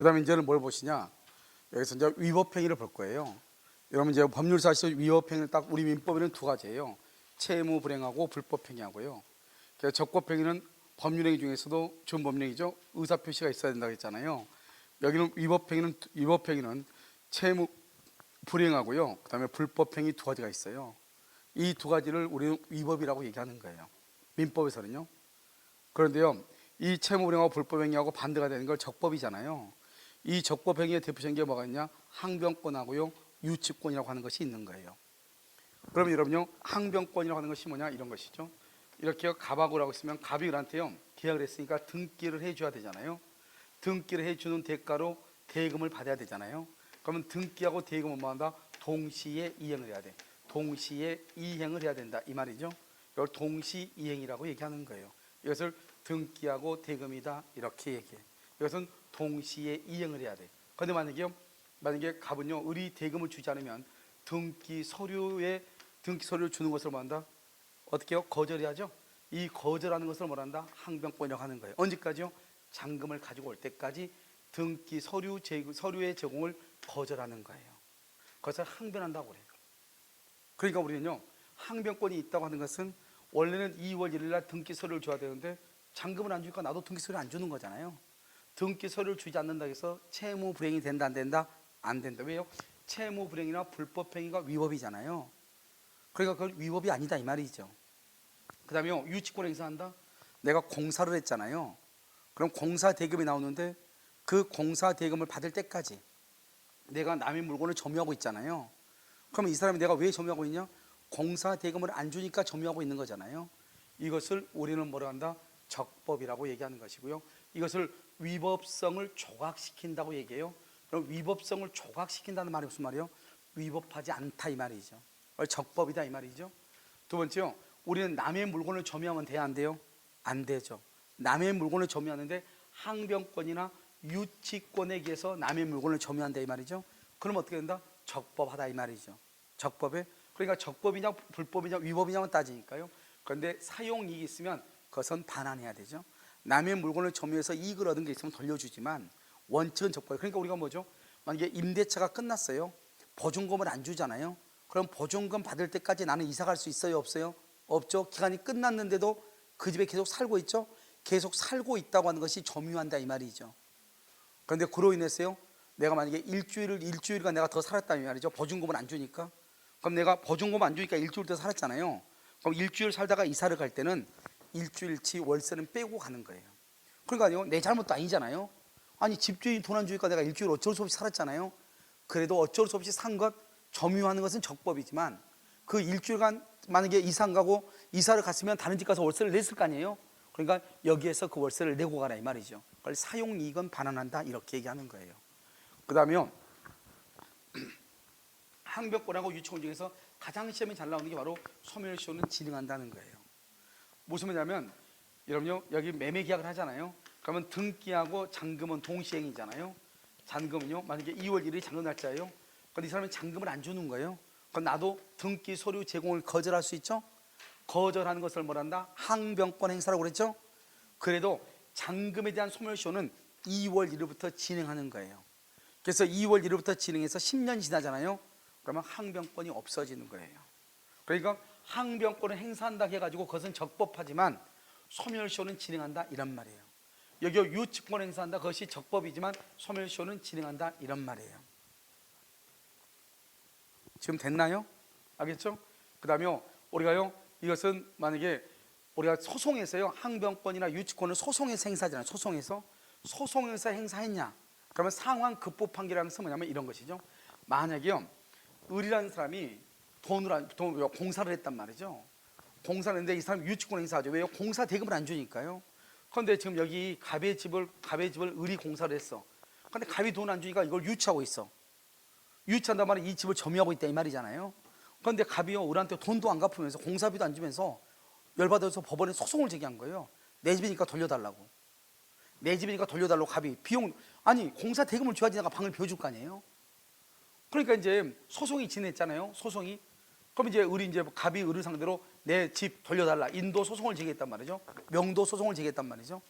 그다음에 이제는 뭘 보시냐? 여기서 이제 위법행위를 볼 거예요. 여러분 이제 법률사에서 위법행위는 딱 우리 민법에는 두 가지예요. 채무 불행하고 불법행위하고요. 그래서 적법행위는 법률행위 중에서도 준법령이죠. 의사표시가 있어야 된다고 했잖아요. 여기는 위법행위는 채무 불행하고요. 그다음에 불법행위 두 가지가 있어요. 이 두 가지를 우리는 위법이라고 얘기하는 거예요. 민법에서는요. 그런데요, 이 채무 불행하고 불법행위하고 반대가 되는 걸 적법이잖아요. 이 적법행위의 대표적인 게 뭐가 있냐? 항변권하고요, 유치권이라고 하는 것이 있는 거예요. 그러면 여러분요, 항변권이라고 하는 것이 뭐냐? 이런 것이죠. 이렇게 갑하고 라고 있으면 갑이 그한테요 계약을 했으니까 등기를 해줘야 되잖아요. 등기를 해주는 대가로 대금을 받아야 되잖아요. 그러면 등기하고 대금은 뭐한다? 동시에 이행을 해야 돼. 동시에 이행을 해야 된다 이 말이죠. 이걸 동시이행이라고 얘기하는 거예요. 이것을 등기하고 대금이다 이렇게 얘기해. 이것은 동시에 이행을 해야 돼. 그런데 만약에 갑은요 을이 대금을 주지 않으면 등기 서류를 주는 것을 뭐한다? 어떻게 해요? 거절해야죠. 이 거절하는 것을 뭐란다? 항변권이라고 하는 거예요. 언제까지요? 잔금을 가지고 올 때까지 등기 서류의 제공을 거절하는 거예요. 그것을 항변한다고 그래요. 그러니까 우리는요 항변권이 있다고 하는 것은 원래는 2월 1일 날 등기 서류를 줘야 되는데 잔금을 안 주니까 나도 등기 서류를 안 주는 거잖아요. 등기 서류를 주지 않는다 해서 채무 불행이 된다 안 된다? 안 된다. 왜요? 채무 불행이나 불법행위가 위법이잖아요. 그러니까 그건 위법이 아니다 이 말이죠. 그 다음에 유치권 행사한다. 내가 공사를 했잖아요. 그럼 공사 대금이 나오는데 그 공사 대금을 받을 때까지 내가 남의 물건을 점유하고 있잖아요. 그러면 이 사람이 내가 왜 점유하고 있냐? 공사 대금을 안 주니까 점유하고 있는 거잖아요. 이것을 우리는 뭐라 한다? 적법이라고 얘기하는 것이고요. 이것을 위법성을 조각시킨다고 얘기해요. 그럼 위법성을 조각시킨다는 말이 무슨 말이에요? 위법하지 않다 이 말이죠. 적법이다 이 말이죠. 두 번째요, 우리는 남의 물건을 점유하면 돼야 안 돼요? 안 되죠. 남의 물건을 점유하는데 항변권이나 유치권에 의해서 남의 물건을 점유한다 이 말이죠. 그럼 어떻게 된다? 적법하다 이 말이죠. 적법에, 그러니까 적법이냐 불법이냐 위법이냐만 따지니까요. 그런데 사용이익이 있으면 그것은 반환해야 되죠. 남의 물건을 점유해서 이익을 얻은 게 있으면 돌려주지만 원칙은 적법. 그러니까 우리가 뭐죠? 만약에 임대차가 끝났어요. 보증금을 안 주잖아요. 그럼 보증금 받을 때까지 나는 이사 갈 수 있어요 없어요? 없죠. 기간이 끝났는데도 그 집에 계속 살고 있죠. 계속 살고 있다고 하는 것이 점유한다 이 말이죠. 그런데 그로 인해서요 내가 만약에 일주일간 내가 더 살았다 이 말이죠. 보증금을 안 주니까. 그럼 내가 보증금 안 주니까 일주일 더 살았잖아요. 그럼 일주일 살다가 이사를 갈 때는 일주일치 월세는 빼고 가는 거예요. 그러니까요 내 잘못도 아니잖아요. 아니 집주인이 돈 안 주니까 내가 일주일 어쩔 수 없이 살았잖아요. 그래도 어쩔 수 없이 산 것 점유하는 것은 적법이지만 그 일주일간 만약에 이사 안 가고 이사를 갔으면 다른 집 가서 월세를 냈을 거 아니에요. 그러니까 여기에서 그 월세를 내고 가라 이 말이죠. 그걸 사용이익은 반환한다 이렇게 얘기하는 거예요. 그 다음에요 항변권하고 유치권 중에서 가장 시험에 잘 나오는 게 바로 소멸시효는 진행한다는 거예요. 무슨 말이냐면 여러분요 여기 매매 계약을 하잖아요. 그러면 등기하고 잔금은 동시행이잖아요. 잔금은요 만약에 2월 1일이 잔금 날짜예요. 그런데 이 사람이 잔금을 안 주는 거예요. 그럼 나도 등기 서류 제공을 거절할 수 있죠. 거절하는 것을 뭐란다? 항변권 행사라고 그랬죠. 그래도 잔금에 대한 소멸시효는 2월 1일부터 진행하는 거예요. 그래서 2월 1일부터 진행해서 10년 지나잖아요. 그러면 항변권이 없어지는 거예요. 그러니까 항변권을 행사한다 해가지고 그것은 적법하지만 소멸시효는 진행한다 이런 말이에요. 여기 유치권 행사한다 그것이 적법이지만 소멸시효는 진행한다 이런 말이에요. 지금 됐나요? 알겠죠? 그 다음에 우리가요 이것은 만약에 우리가 소송에서요 항변권이나 유치권을 소송에서 행사하잖아요. 소송에서 행사했냐? 그러면 상환 급보 판결이라는 것은 뭐냐면 이런 것이죠. 만약에요 을이라는 사람이 공사를 했단 말이죠. 공사를 했는데 이 사람이 유치권 행사하죠. 왜요? 공사 대금을 안 주니까요. 그런데 지금 여기 갑의 집을 을이 공사를 했어. 그런데 갑이 돈 안 주니까 이걸 유치하고 있어. 유치한단 말은 이 집을 점유하고 있다 이 말이잖아요. 그런데 갑이요 을한테 돈도 안 갚으면서 공사비도 안 주면서 열받아서 법원에 소송을 제기한 거예요. 내 집이니까 돌려달라고. 내 집이니까 돌려달라고 갑이 비용 아니 공사 대금을 줘야지 내가 방을 비워줄 거 아니에요. 그러니까 이제 소송이 진행했잖아요. 소송이. 그럼 이제 갑이 을을 상대로 내 집 돌려달라 인도 소송을 제기했단 말이죠. 명도 소송을 제기했단 말이죠.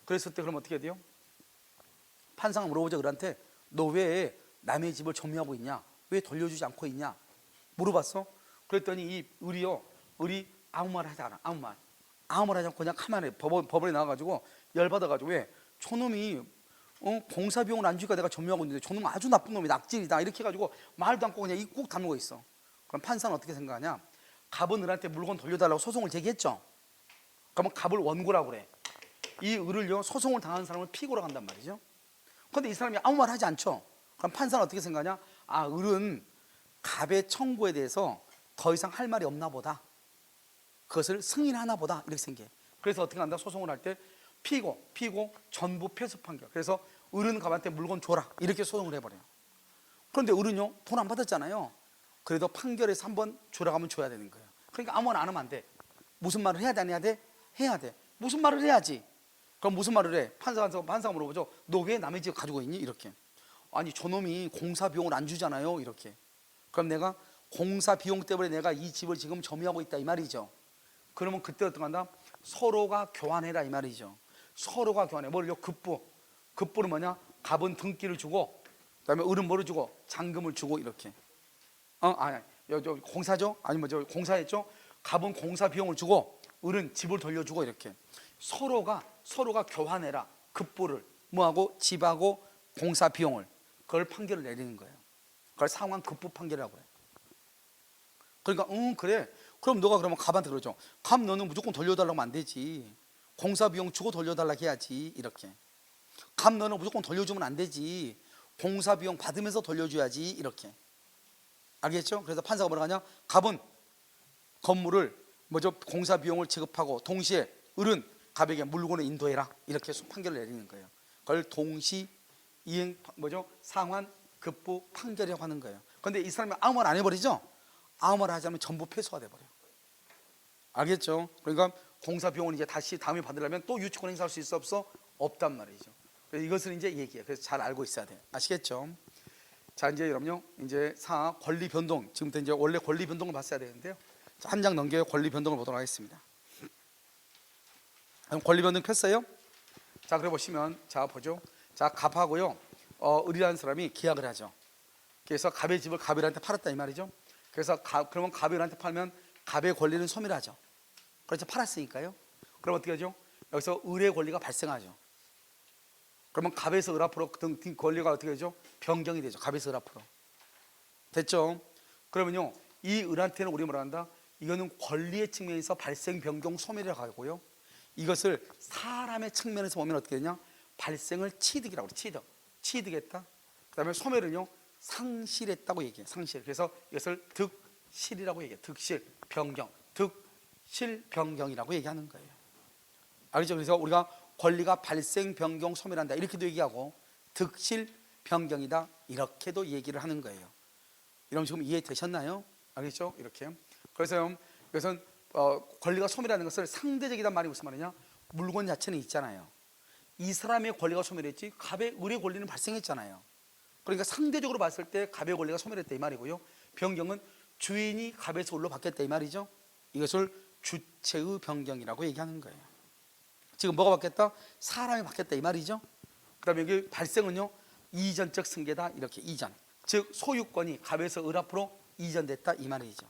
그랬을 때 그럼 어떻게 돼요? 판사가 물어보죠. 을한테 너 왜 남의 집을 점유하고 있냐? 왜 돌려주지 않고 있냐? 물어봤어. 그랬더니 이 을이 아무 말 하지 않아. 아무 말 하지 않고 그냥 가만히 법원에 나와가지고 열받아가지고 왜 저놈이 공사 비용을 안 주니까 내가 점유하고 있는데 저놈은 아주 나쁜 놈이 낙질이다 이렇게 해가지고 말도 않고 그냥 입 꾹 다물고 있어. 그럼 판사는 어떻게 생각하냐? 갑은 을한테 물건 돌려달라고 소송을 제기했죠. 그러면 갑을 원고라고 그래. 이 을을요 소송을 당한 사람을 피고라고 한단 말이죠. 그런데 이 사람이 아무 말 하지 않죠. 그럼 판사는 어떻게 생각하냐? 아, 을은 갑의 청구에 대해서 더 이상 할 말이 없나 보다, 그것을 승인하나 보다 이렇게 생각해. 그래서 어떻게 한다? 소송을 할 때 피고 전부 패소 판결. 그래서 을은 갑한테 물건 줘라 이렇게 소송을 해버려요. 그런데 을은요 돈 안 받았잖아요. 그래도 판결에서 한번 주라고 하면 줘야 되는 거예요. 그러니까 아무거나 안 하면 안 돼. 무슨 말을 해야 돼? 안 해야 돼? 해야 돼. 무슨 말을 해야지. 그럼 무슨 말을 해? 판사가 물어보죠. 너 왜 남의 집 가지고 있니? 이렇게. 아니 저놈이 공사 비용을 안 주잖아요. 이렇게. 그럼 내가 공사 비용 때문에 내가 이 집을 지금 점유하고 있다 이 말이죠. 그러면 그때 어떻게 한다? 서로가 교환해라 이 말이죠. 서로가 교환해. 뭘요? 급부는 뭐냐? 갑은 등기를 주고, 그다음에 을은 뭐를 주고? 잔금을 주고 이렇게. 아니, 공사죠? 아니면 저 공사했죠? 갑은 공사 비용을 주고, 을은 집을 돌려주고 이렇게. 서로가 교환해라. 급부를 뭐하고? 집하고 공사 비용을. 그걸 판결을 내리는 거예요. 그걸 상환 급부 판결이라고 해요. 그러니까 그래. 그럼 너가 그러면 갑한테 그러죠. 갑 너는 무조건 돌려달라고 하면 안 되지. 공사 비용 주고 돌려달라고 해야지 이렇게. 갑 너는 무조건 돌려주면 안 되지. 공사 비용 받으면서 돌려줘야지 이렇게. 알겠죠? 그래서 판사가 뭐라고 하냐? 갑은 건물을 공사 비용을 지급하고 동시에 을은 갑에게 물건을 인도해라 이렇게 판결을 내리는 거예요. 그걸 동시 이행 상환 급부 판결이라고 하는 거예요. 그런데 이 사람이 아무 말 안 해버리죠? 아무 말 하지 않으면 전부 패소가 돼버려요. 알겠죠? 그러니까 공사 비용을 이제 다시 다음에 받으려면 또 유치권 행사할 수 있어 없어? 없단 말이죠. 그래서 이것은 이제 얘기예요. 그래서 잘 알고 있어야 돼요. 아시겠죠? 자, 이제 여러분요, 이제 권리 변동. 지금부터 이제 원래 권리 변동을 봤어야 되는데요. 자, 한 장 넘겨요. 권리 변동을 보도록 하겠습니다. 그럼 권리 변동 폈어요? 자, 그래 보시면 자 보죠. 자, 갑하고요, 을이라는 사람이 계약을 하죠. 그래서 갑의 집을 갑을한테 팔았다 이 말이죠. 그래서 그러면 갑이 을한테 팔면 갑의 권리는 소멸하죠. 그렇죠. 팔았으니까요. 그럼 어떻게 하죠? 여기서 을의 권리가 발생하죠. 그러면 갑에서 을 앞으로 그 권리가 어떻게 되죠? 변경이 되죠. 갑에서 을 앞으로. 됐죠? 그러면요, 이 을한테는 우리 뭐라 한다? 이거는 권리의 측면에서 발생, 변경, 소멸이라고 하고요. 이것을 사람의 측면에서 보면 어떻게 되냐? 발생을 취득이라고 그래요. 취득했다. 그 다음에 소멸은요, 상실했다고 얘기해요. 상실. 그래서 이것을 득실이라고 얘기해요. 득실, 변경, 득실, 변경이라고 얘기하는 거예요. 알겠죠? 그래서 우리가 권리가 발생, 변경, 소멸한다 이렇게도 얘기하고, 득실, 변경이다 이렇게도 얘기를 하는 거예요. 여러분 지금 이해되셨나요? 알겠죠? 이렇게. 그래서 이것은 권리가 소멸하는 것을 상대적이란 말이 무슨 말이냐? 물건 자체는 있잖아요. 이 사람의 권리가 소멸했지 갑의 을의 권리는 발생했잖아요. 그러니까 상대적으로 봤을 때 갑의 권리가 소멸했다 이 말이고요. 변경은 주인이 갑에서 을로 바뀌었다 이 말이죠. 이것을 주체의 변경이라고 얘기하는 거예요. 지금 뭐가 바뀌었다? 사람이 바뀌었다 이 말이죠. 그 다음에 여기 발생은요, 이전적 승계다 이렇게. 이전, 즉 소유권이 갑에서 을 앞으로 이전됐다 이 말이죠.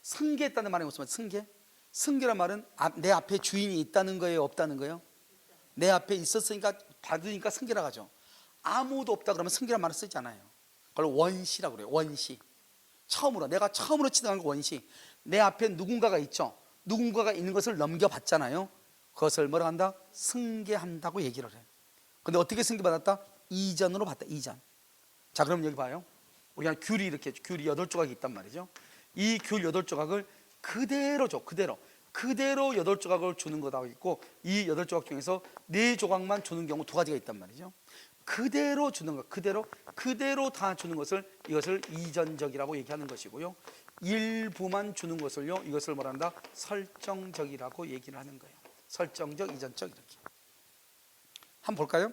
승계했다는 말이 무슨 말이에요? 승계란 말은 내 앞에 주인이 있다는 거예요, 없다는 거예요? 내 앞에 있었으니까 받으니까 승계라고 하죠. 아무도 없다 그러면 승계란 말을 쓰지 않아요. 그걸 원시라고 그래요. 원시. 내가 처음으로 취득한 거 원시. 내 앞에 누군가가 있죠. 누군가가 있는 것을 넘겨봤잖아요. 그것을 뭐라고 한다? 승계한다고 얘기를 해요. 근데 어떻게 승계받았다? 이전으로 받다. 이전. 자, 그럼 여기 봐요. 우리가 귤이 8조각이 있단 말이죠. 이 귤 8조각을 그대로 줘. 그대로 8조각을 주는 거다 있고, 이 8조각 중에서 4조각만 주는 경우 2가지가 있단 말이죠. 그대로 주는 것, 그대로 다 주는 것을 이것을 이전적이라고 얘기하는 것이고요. 일부만 주는 것을요, 이것을 뭐란다? 설정적이라고 얘기를 하는 거예요. 설정적, 이전적 이렇게. 한번 볼까요?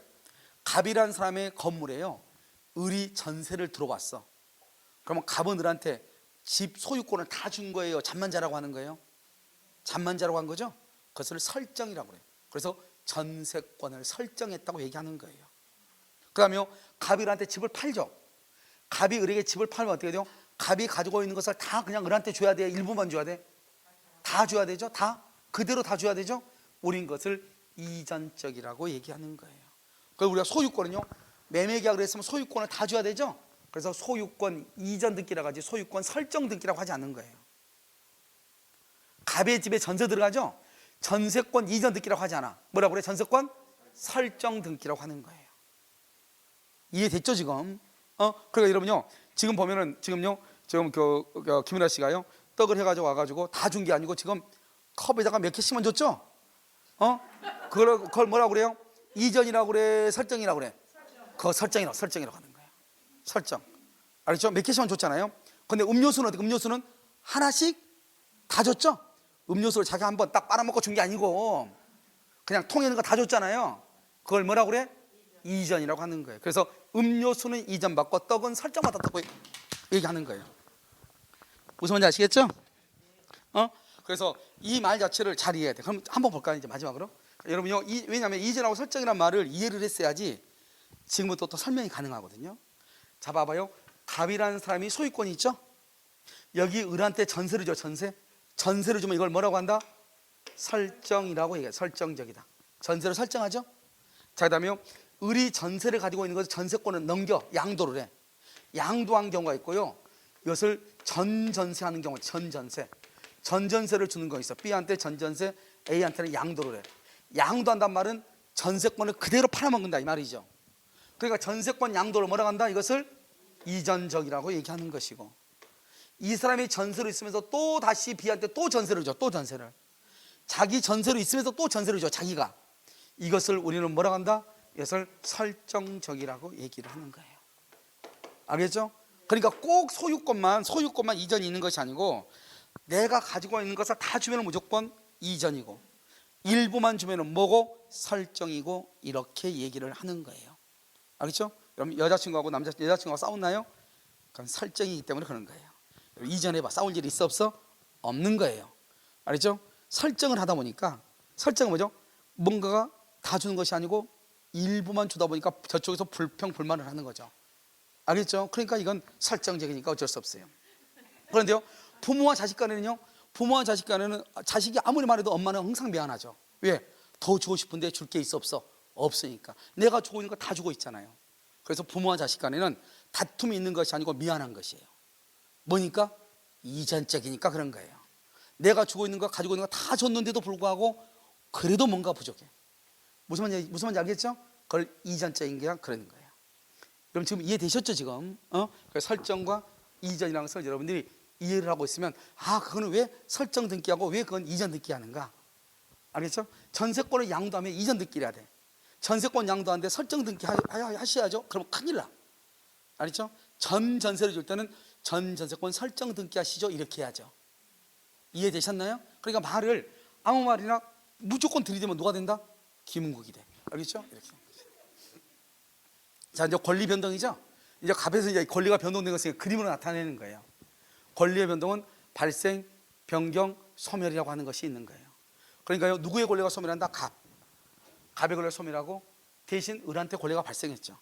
갑이라는 사람의 건물에요, 을이 전세를 들어왔어. 그러면 갑은 을한테 집 소유권을 다 준 거예요? 잠만 자라고 하는 거예요? 잠만 자라고 한 거죠? 그것을 설정이라고 해요. 그래서 전세권을 설정했다고 얘기하는 거예요. 그 다음에 갑이 을한테 집을 팔죠. 갑이 을에게 집을 팔면 어떻게 돼요? 갑이 가지고 있는 것을 다 그냥 을한테 줘야 돼? 일부만 줘야 돼? 다 줘야 되죠? 다? 그대로 다 줘야 되죠? 우린 것을 이전적이라고 얘기하는 거예요. 그리고 우리가 소유권은요, 매매계약을 했으면 소유권을 다 줘야 되죠? 그래서 소유권 이전 등기라고 하지 소유권 설정 등기라고 하지 않는 거예요. 갑의 집에 전세 들어가죠? 전세권 이전 등기라고 하지 않아. 뭐라고 그래? 전세권 설정 등기라고 하는 거예요. 이해됐죠 지금? 그러니까 여러분요, 지금 보면은 지금 김윤아 씨가요 떡을 해가지고 와가지고 다 준 게 아니고 지금 컵에다가 몇 개씩만 줬죠? 그걸 뭐라고 그래요? 이전이라고 그래? 설정이라고 그래? 그거 설정이라고 하는 거예요. 설정. 알겠죠? 몇 개씩만 줬잖아요. 근데 음료수는 어떻게? 음료수는 하나씩 다 줬죠? 음료수를 자기가 한번 딱 빨아먹고 준 게 아니고 그냥 통에 있는 거 다 줬잖아요. 그걸 뭐라고 그래? 이전이라고 하는 거예요. 그래서 음료수는 이전받고 떡은 설정받았다고 얘기하는 거예요. 무슨 말인지 아시겠죠? 그래서 이 말 자체를 잘 이해해야 돼. 그럼 한번 볼까요? 이제 마지막으로. 여러분요, 왜냐하면 이전하고 설정이라는 말을 이해를 했어야지 지금부터 또 설명이 가능하거든요. 자, 봐봐요. 갑이라는 사람이 소유권이 있죠? 여기 을한테 전세를 줘. 전세를 주면 이걸 뭐라고 한다? 설정이라고 얘기해요. 설정적이다. 전세를 설정하죠? 자, 그 다음에 을이 전세를 가지고 있는 것을 전세권을 넘겨 양도를 해. 양도한 경우가 있고요. 이것을 전전세하는 경우, 전전세를 주는 거 있어. B한테 전전세, A한테는 양도를 해. 양도한단 말은 전세권을 그대로 팔아먹는다 이 말이죠. 그러니까 전세권 양도를 뭐라고 한다? 이것을 이전적이라고 얘기하는 것이고, 이 사람이 전세로 있으면서 또 다시 B한테 또 전세를 줘. 또 전세를. 자기 전세로 있으면서 또 전세를 줘. 자기가. 이것을 우리는 뭐라고 한다? 이것을 설정적이라고 얘기를 하는 거예요. 알겠죠? 그러니까 꼭 소유권만 이전이 있는 것이 아니고 내가 가지고 있는 것을 다 주면 무조건 이전이고 일부만 주면 뭐고? 설정이고, 이렇게 얘기를 하는 거예요. 알겠죠? 여러분 여자친구하고 싸웠나요? 그건 설정이기 때문에 그런 거예요. 이전해봐. 싸울 일이 있어 없어? 없는 거예요. 알겠죠? 설정을 하다 보니까, 설정은 뭐죠? 뭔가가 다 주는 것이 아니고 일부만 주다 보니까 저쪽에서 불평불만을 하는 거죠. 알겠죠? 그러니까 이건 설정적이니까 어쩔 수 없어요. 그런데요, 부모와 자식 간에는 자식이 아무리 말해도 엄마는 항상 미안하죠. 왜? 더 주고 싶은데 줄 게 있어 없어? 없으니까. 내가 주고 있는 거 다 주고 있잖아요. 그래서 부모와 자식 간에는 다툼이 있는 것이 아니고 미안한 것이에요. 뭐니까? 이전적이니까 그런 거예요. 내가 주고 있는 거, 가지고 있는 거 다 줬는데도 불구하고 그래도 뭔가 부족해. 무슨 말인지 알겠죠? 그걸 이전적인 게 그런 거예요. 그럼 지금 이해되셨죠 지금? 설정과 이전이라는 것을 여러분들이 이해를 하고 있으면, 그거는 왜 설정 등기하고 왜 그건 이전 등기하는가? 알겠죠? 전세권을 양도하면 이전 등기를 해야 돼. 전세권 양도하는데 설정 등기 하셔야죠. 그럼 큰일 나. 알겠죠? 전세를 줄 때는 전세권 설정 등기 하시죠. 이렇게 해야죠. 이해되셨나요? 그러니까 말을 아무 말이나 무조건 들이대면 누가 된다? 김은국이 돼. 알겠죠? 이렇게. 자, 이제 권리 변동이죠. 이제 갑에서 이제 권리가 변동된 것을 그림으로 나타내는 거예요. 권리의 변동은 발생, 변경, 소멸이라고 하는 것이 있는 거예요. 그러니까요, 누구의 권리가 소멸한다? 갑의 권리가 소멸하고 대신 을한테 권리가 발생했죠.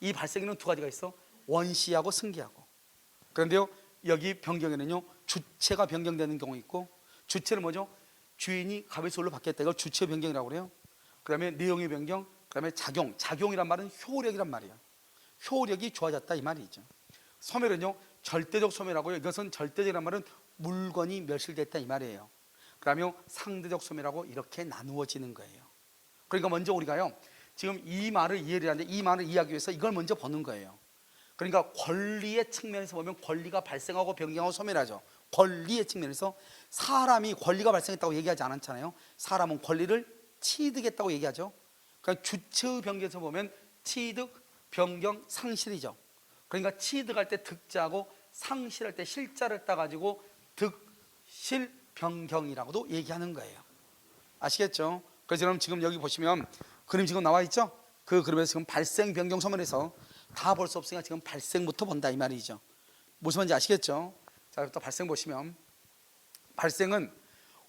이 발생에는 두 가지가 있어. 원시하고 승계하고. 그런데요, 여기 변경에는요, 주체가 변경되는 경우 있고, 주체는 뭐죠? 주인이 갑에서 을로 바뀌었다. 이걸 주체 변경이라고 그래요. 그 다음에 내용의 변경, 그 다음에 작용이란 말은 효력이란 말이에요. 효력이 좋아졌다 이 말이죠. 소멸은요, 절대적 소멸하고요, 이것은 절대적이란 말은 물건이 멸실됐다 이 말이에요. 그 다음에 상대적 소멸하고 이렇게 나누어지는 거예요. 그러니까 먼저 우리가요, 지금 이 말을 이해를 하는데 이 말을 이해하기 위해서 이걸 먼저 보는 거예요. 그러니까 권리의 측면에서 보면 권리가 발생하고 변경하고 소멸하죠. 권리의 측면에서 사람이 권리가 발생했다고 얘기하지 않았잖아요. 사람은 권리를 취득했다고 얘기하죠. 그러니까 주체의 변경에서 보면 취득, 변경, 상실이죠. 그러니까 취득할 때 득자고 상실할 때 실자를 따가지고 득실 변경이라고도 얘기하는 거예요. 아시겠죠? 그래서 여러분 지금 여기 보시면 그림 지금 나와 있죠? 그 그림에서 지금 발생, 변경, 소멸에서 다 볼 수 없으니까 지금 발생부터 본다 이 말이죠. 무슨 말인지 아시겠죠? 자, 또 발생 보시면 발생은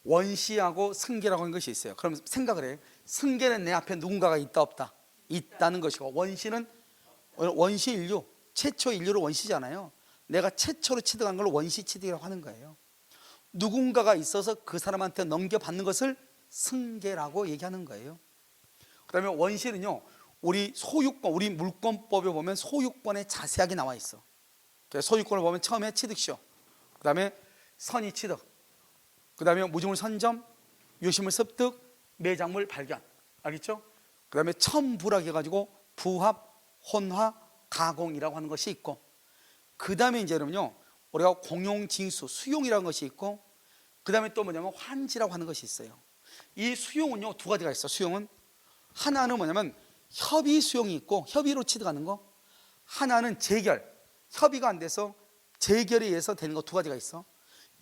원시하고 승계라고 하는 것이 있어요. 그럼 생각을 해요. 승계는 내 앞에 누군가가 있다 없다? 있다는 것이고, 원시는 원시 인류, 최초 인류로 원시잖아요. 내가 최초로 취득한 걸 원시 취득이라고 하는 거예요. 누군가가 있어서 그 사람한테 넘겨받는 것을 승계라고 얘기하는 거예요. 그 다음에 원시는요, 우리 소유권, 우리 물권법에 보면 소유권에 자세하게 나와 있어. 소유권을 보면 처음에 취득시효, 그 다음에 선의 취득, 그 다음에 무주물 선점, 유실물 습득, 매작물 발견. 알겠죠? 그 다음에 첨부라고 해가지고 부합, 혼화, 가공이라고 하는 것이 있고, 그 다음에 이제 여러분요, 우리가 공용징수, 수용이라는 것이 있고, 그 다음에 또 뭐냐면 환지라고 하는 것이 있어요. 이 수용은요, 두 가지가 있어. 수용은 하나는 뭐냐면 협의 수용이 있고, 협의로 취득하는 거. 하나는 재결, 협의가 안 돼서 재결에 의해서 되는 거. 두 가지가 있어.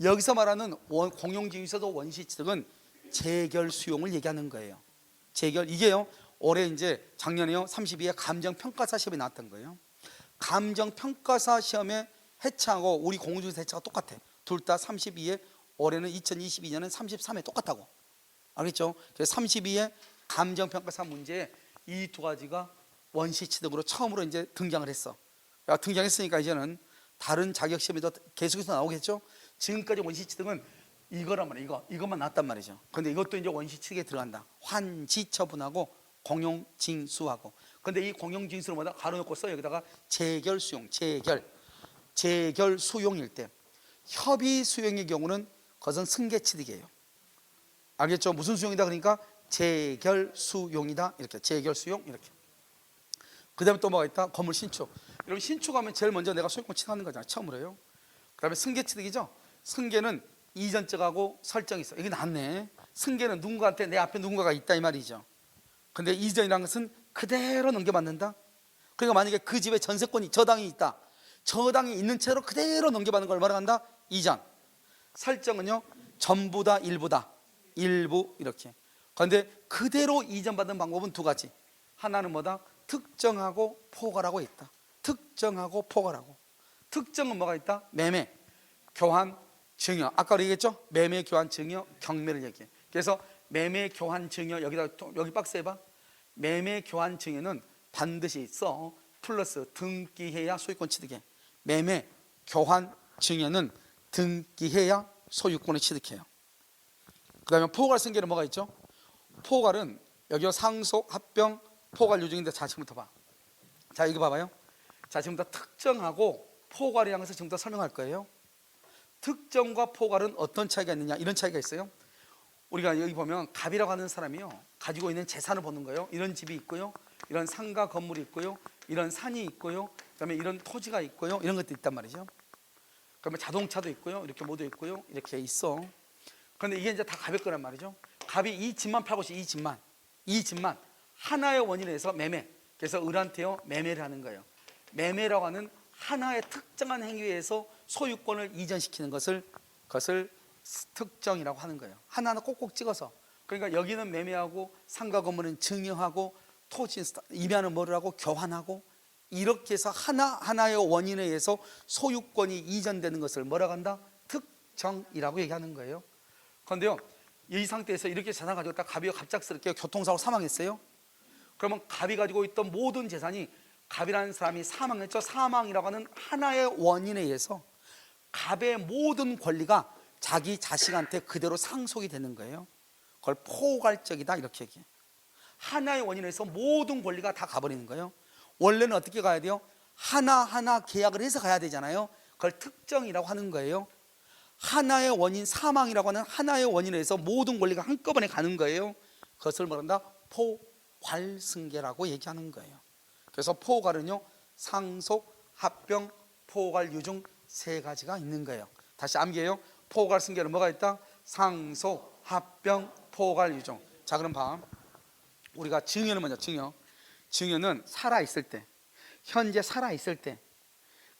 여기서 말하는 공용징수에서도 원시 취득은 재결 수용을 얘기하는 거예요. 재결, 이게요, 올해 이제 작년에요 32회 감정평가사 시험에 나왔던 거예요. 감정평가사 시험에 해체하고 우리 공공중개사 해체가 똑같아. 둘 다 32회, 올해는 2022년은 33회 똑같다고. 알겠죠? 그래서 32회 감정평가사 문제에 이 두 가지가 원시 취득으로 처음으로 이제 등장을 했어. 등장했으니까 이제는 다른 자격 시험에도 계속해서 나오겠죠? 지금까지 원시 취득은 이거란 말이에요. 이것만 나왔단 말이죠. 그런데 이것도 이제 원시 취득에 들어간다. 환지 처분하고 공용징수하고. 그런데 이 공용징수를 뭐다 가로놓고 써. 여기다가 재결 수용, 재결 수용일 때, 협의 수용의 경우는 그것은 승계 취득이에요. 알겠죠? 무슨 수용이다 그러니까 재결 수용이다. 이렇게 재결 수용 이렇게. 그 다음에 또 뭐가 있다? 건물 신축. 여러분 신축하면 제일 먼저 내가 소유권 취득하는 거잖아요. 처음으로 해요. 그 다음에 승계 취득이죠. 승계는 이전적하고 설정이 있어. 이게 낫네. 승계는 누군가한테 내 앞에 누군가가 있다 이 말이죠. 근데 이전이라는 것은 그대로 넘겨받는다. 그러니까 만약에 그 집에 전세권이 저당이 있다. 저당이 있는 채로 그대로 넘겨받는 걸 뭐라고 한다? 이전. 설정은요, 전부다 일부다. 일부 이렇게. 그런데 그대로 이전받는 방법은 두 가지. 하나는 뭐다? 특정하고 포괄하고 있다. 특정하고 포괄하고. 특정은 뭐가 있다? 매매, 교환, 증여. 아까 얘기했죠? 매매, 교환, 증여, 경매를 얘기해. 그래서 매매, 교환, 증여, 여기 박스에 봐. 매매, 교환, 증여는 반드시 있어. 플러스 등기해야 소유권 취득해. 매매, 교환, 증여는 등기해야 소유권을 취득해요. 그 다음에 포괄 승계는 뭐가 있죠? 포괄은 여기 상속, 합병, 포괄 유증인데, 자 지금부터 봐. 자 이거 봐봐요. 자 지금부터 특정하고 포괄이라는 것을 지금부터 설명할 거예요. 특정과 포괄은 어떤 차이가 있느냐, 이런 차이가 있어요. 우리가 여기 보면 갑이라고 하는 사람이요, 가지고 있는 재산을 보는 거예요. 이런 집이 있고요, 이런 상가 건물이 있고요, 이런 산이 있고요, 그다음에 이런 토지가 있고요, 이런 것도 있단 말이죠. 그러면 자동차도 있고요, 이렇게 모두 있고요, 이렇게 있어. 그런데 이게 이제 다 갑의 거란 말이죠. 갑이 이 집만 팔고 있어. 이 집만 하나의 원인에서 매매. 그래서 을한테요 매매를 하는 거예요. 매매라고 하는 하나의 특정한 행위에서 소유권을 이전시키는 것을 특정이라고 하는 거예요. 하나하나 꼭꼭 찍어서. 그러니까 여기는 매매하고, 상가 건물은 증여하고, 토지 임야는 뭐를 하고 교환하고, 이렇게 해서 하나하나의 원인에 의해서 소유권이 이전되는 것을 뭐라고 한다? 특정이라고 얘기하는 거예요. 그런데요, 이 상태에서 이렇게 재산 가지고 딱 갑이 갑작스럽게 교통사고 사망했어요. 그러면 갑이 가지고 있던 모든 재산이, 갑이라는 사람이 사망했죠. 사망이라고 하는 하나의 원인에 의해서 갑의 모든 권리가 자기 자식한테 그대로 상속이 되는 거예요. 그걸 포괄적이다 이렇게 얘기해요. 하나의 원인에서 모든 권리가 다 가버리는 거예요. 원래는 어떻게 가야 돼요? 하나하나 계약을 해서 가야 되잖아요. 그걸 특정이라고 하는 거예요. 하나의 원인, 사망이라고 하는 하나의 원인에서 모든 권리가 한꺼번에 가는 거예요. 그것을 뭐란다? 포괄승계라고 얘기하는 거예요. 그래서 포괄은요, 상속, 합병, 포괄, 유증 세 가지가 있는 거예요. 다시 암기해요. 포괄 승계는 뭐가 있다? 상속, 합병, 포괄, 유증. 자 그럼 봐. 우리가 증여는 먼저, 증여는 살아있을 때, 현재 살아있을 때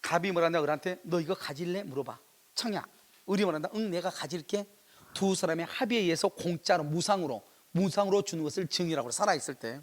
갑이 뭐란다? 을한테 너 이거 가질래? 물어봐. 청약. 을이 뭐란다? 응 내가 가질게. 두 사람의 합의에 의해서 공짜로 무상으로 주는 것을 증여라고 그래. 살아있을 때.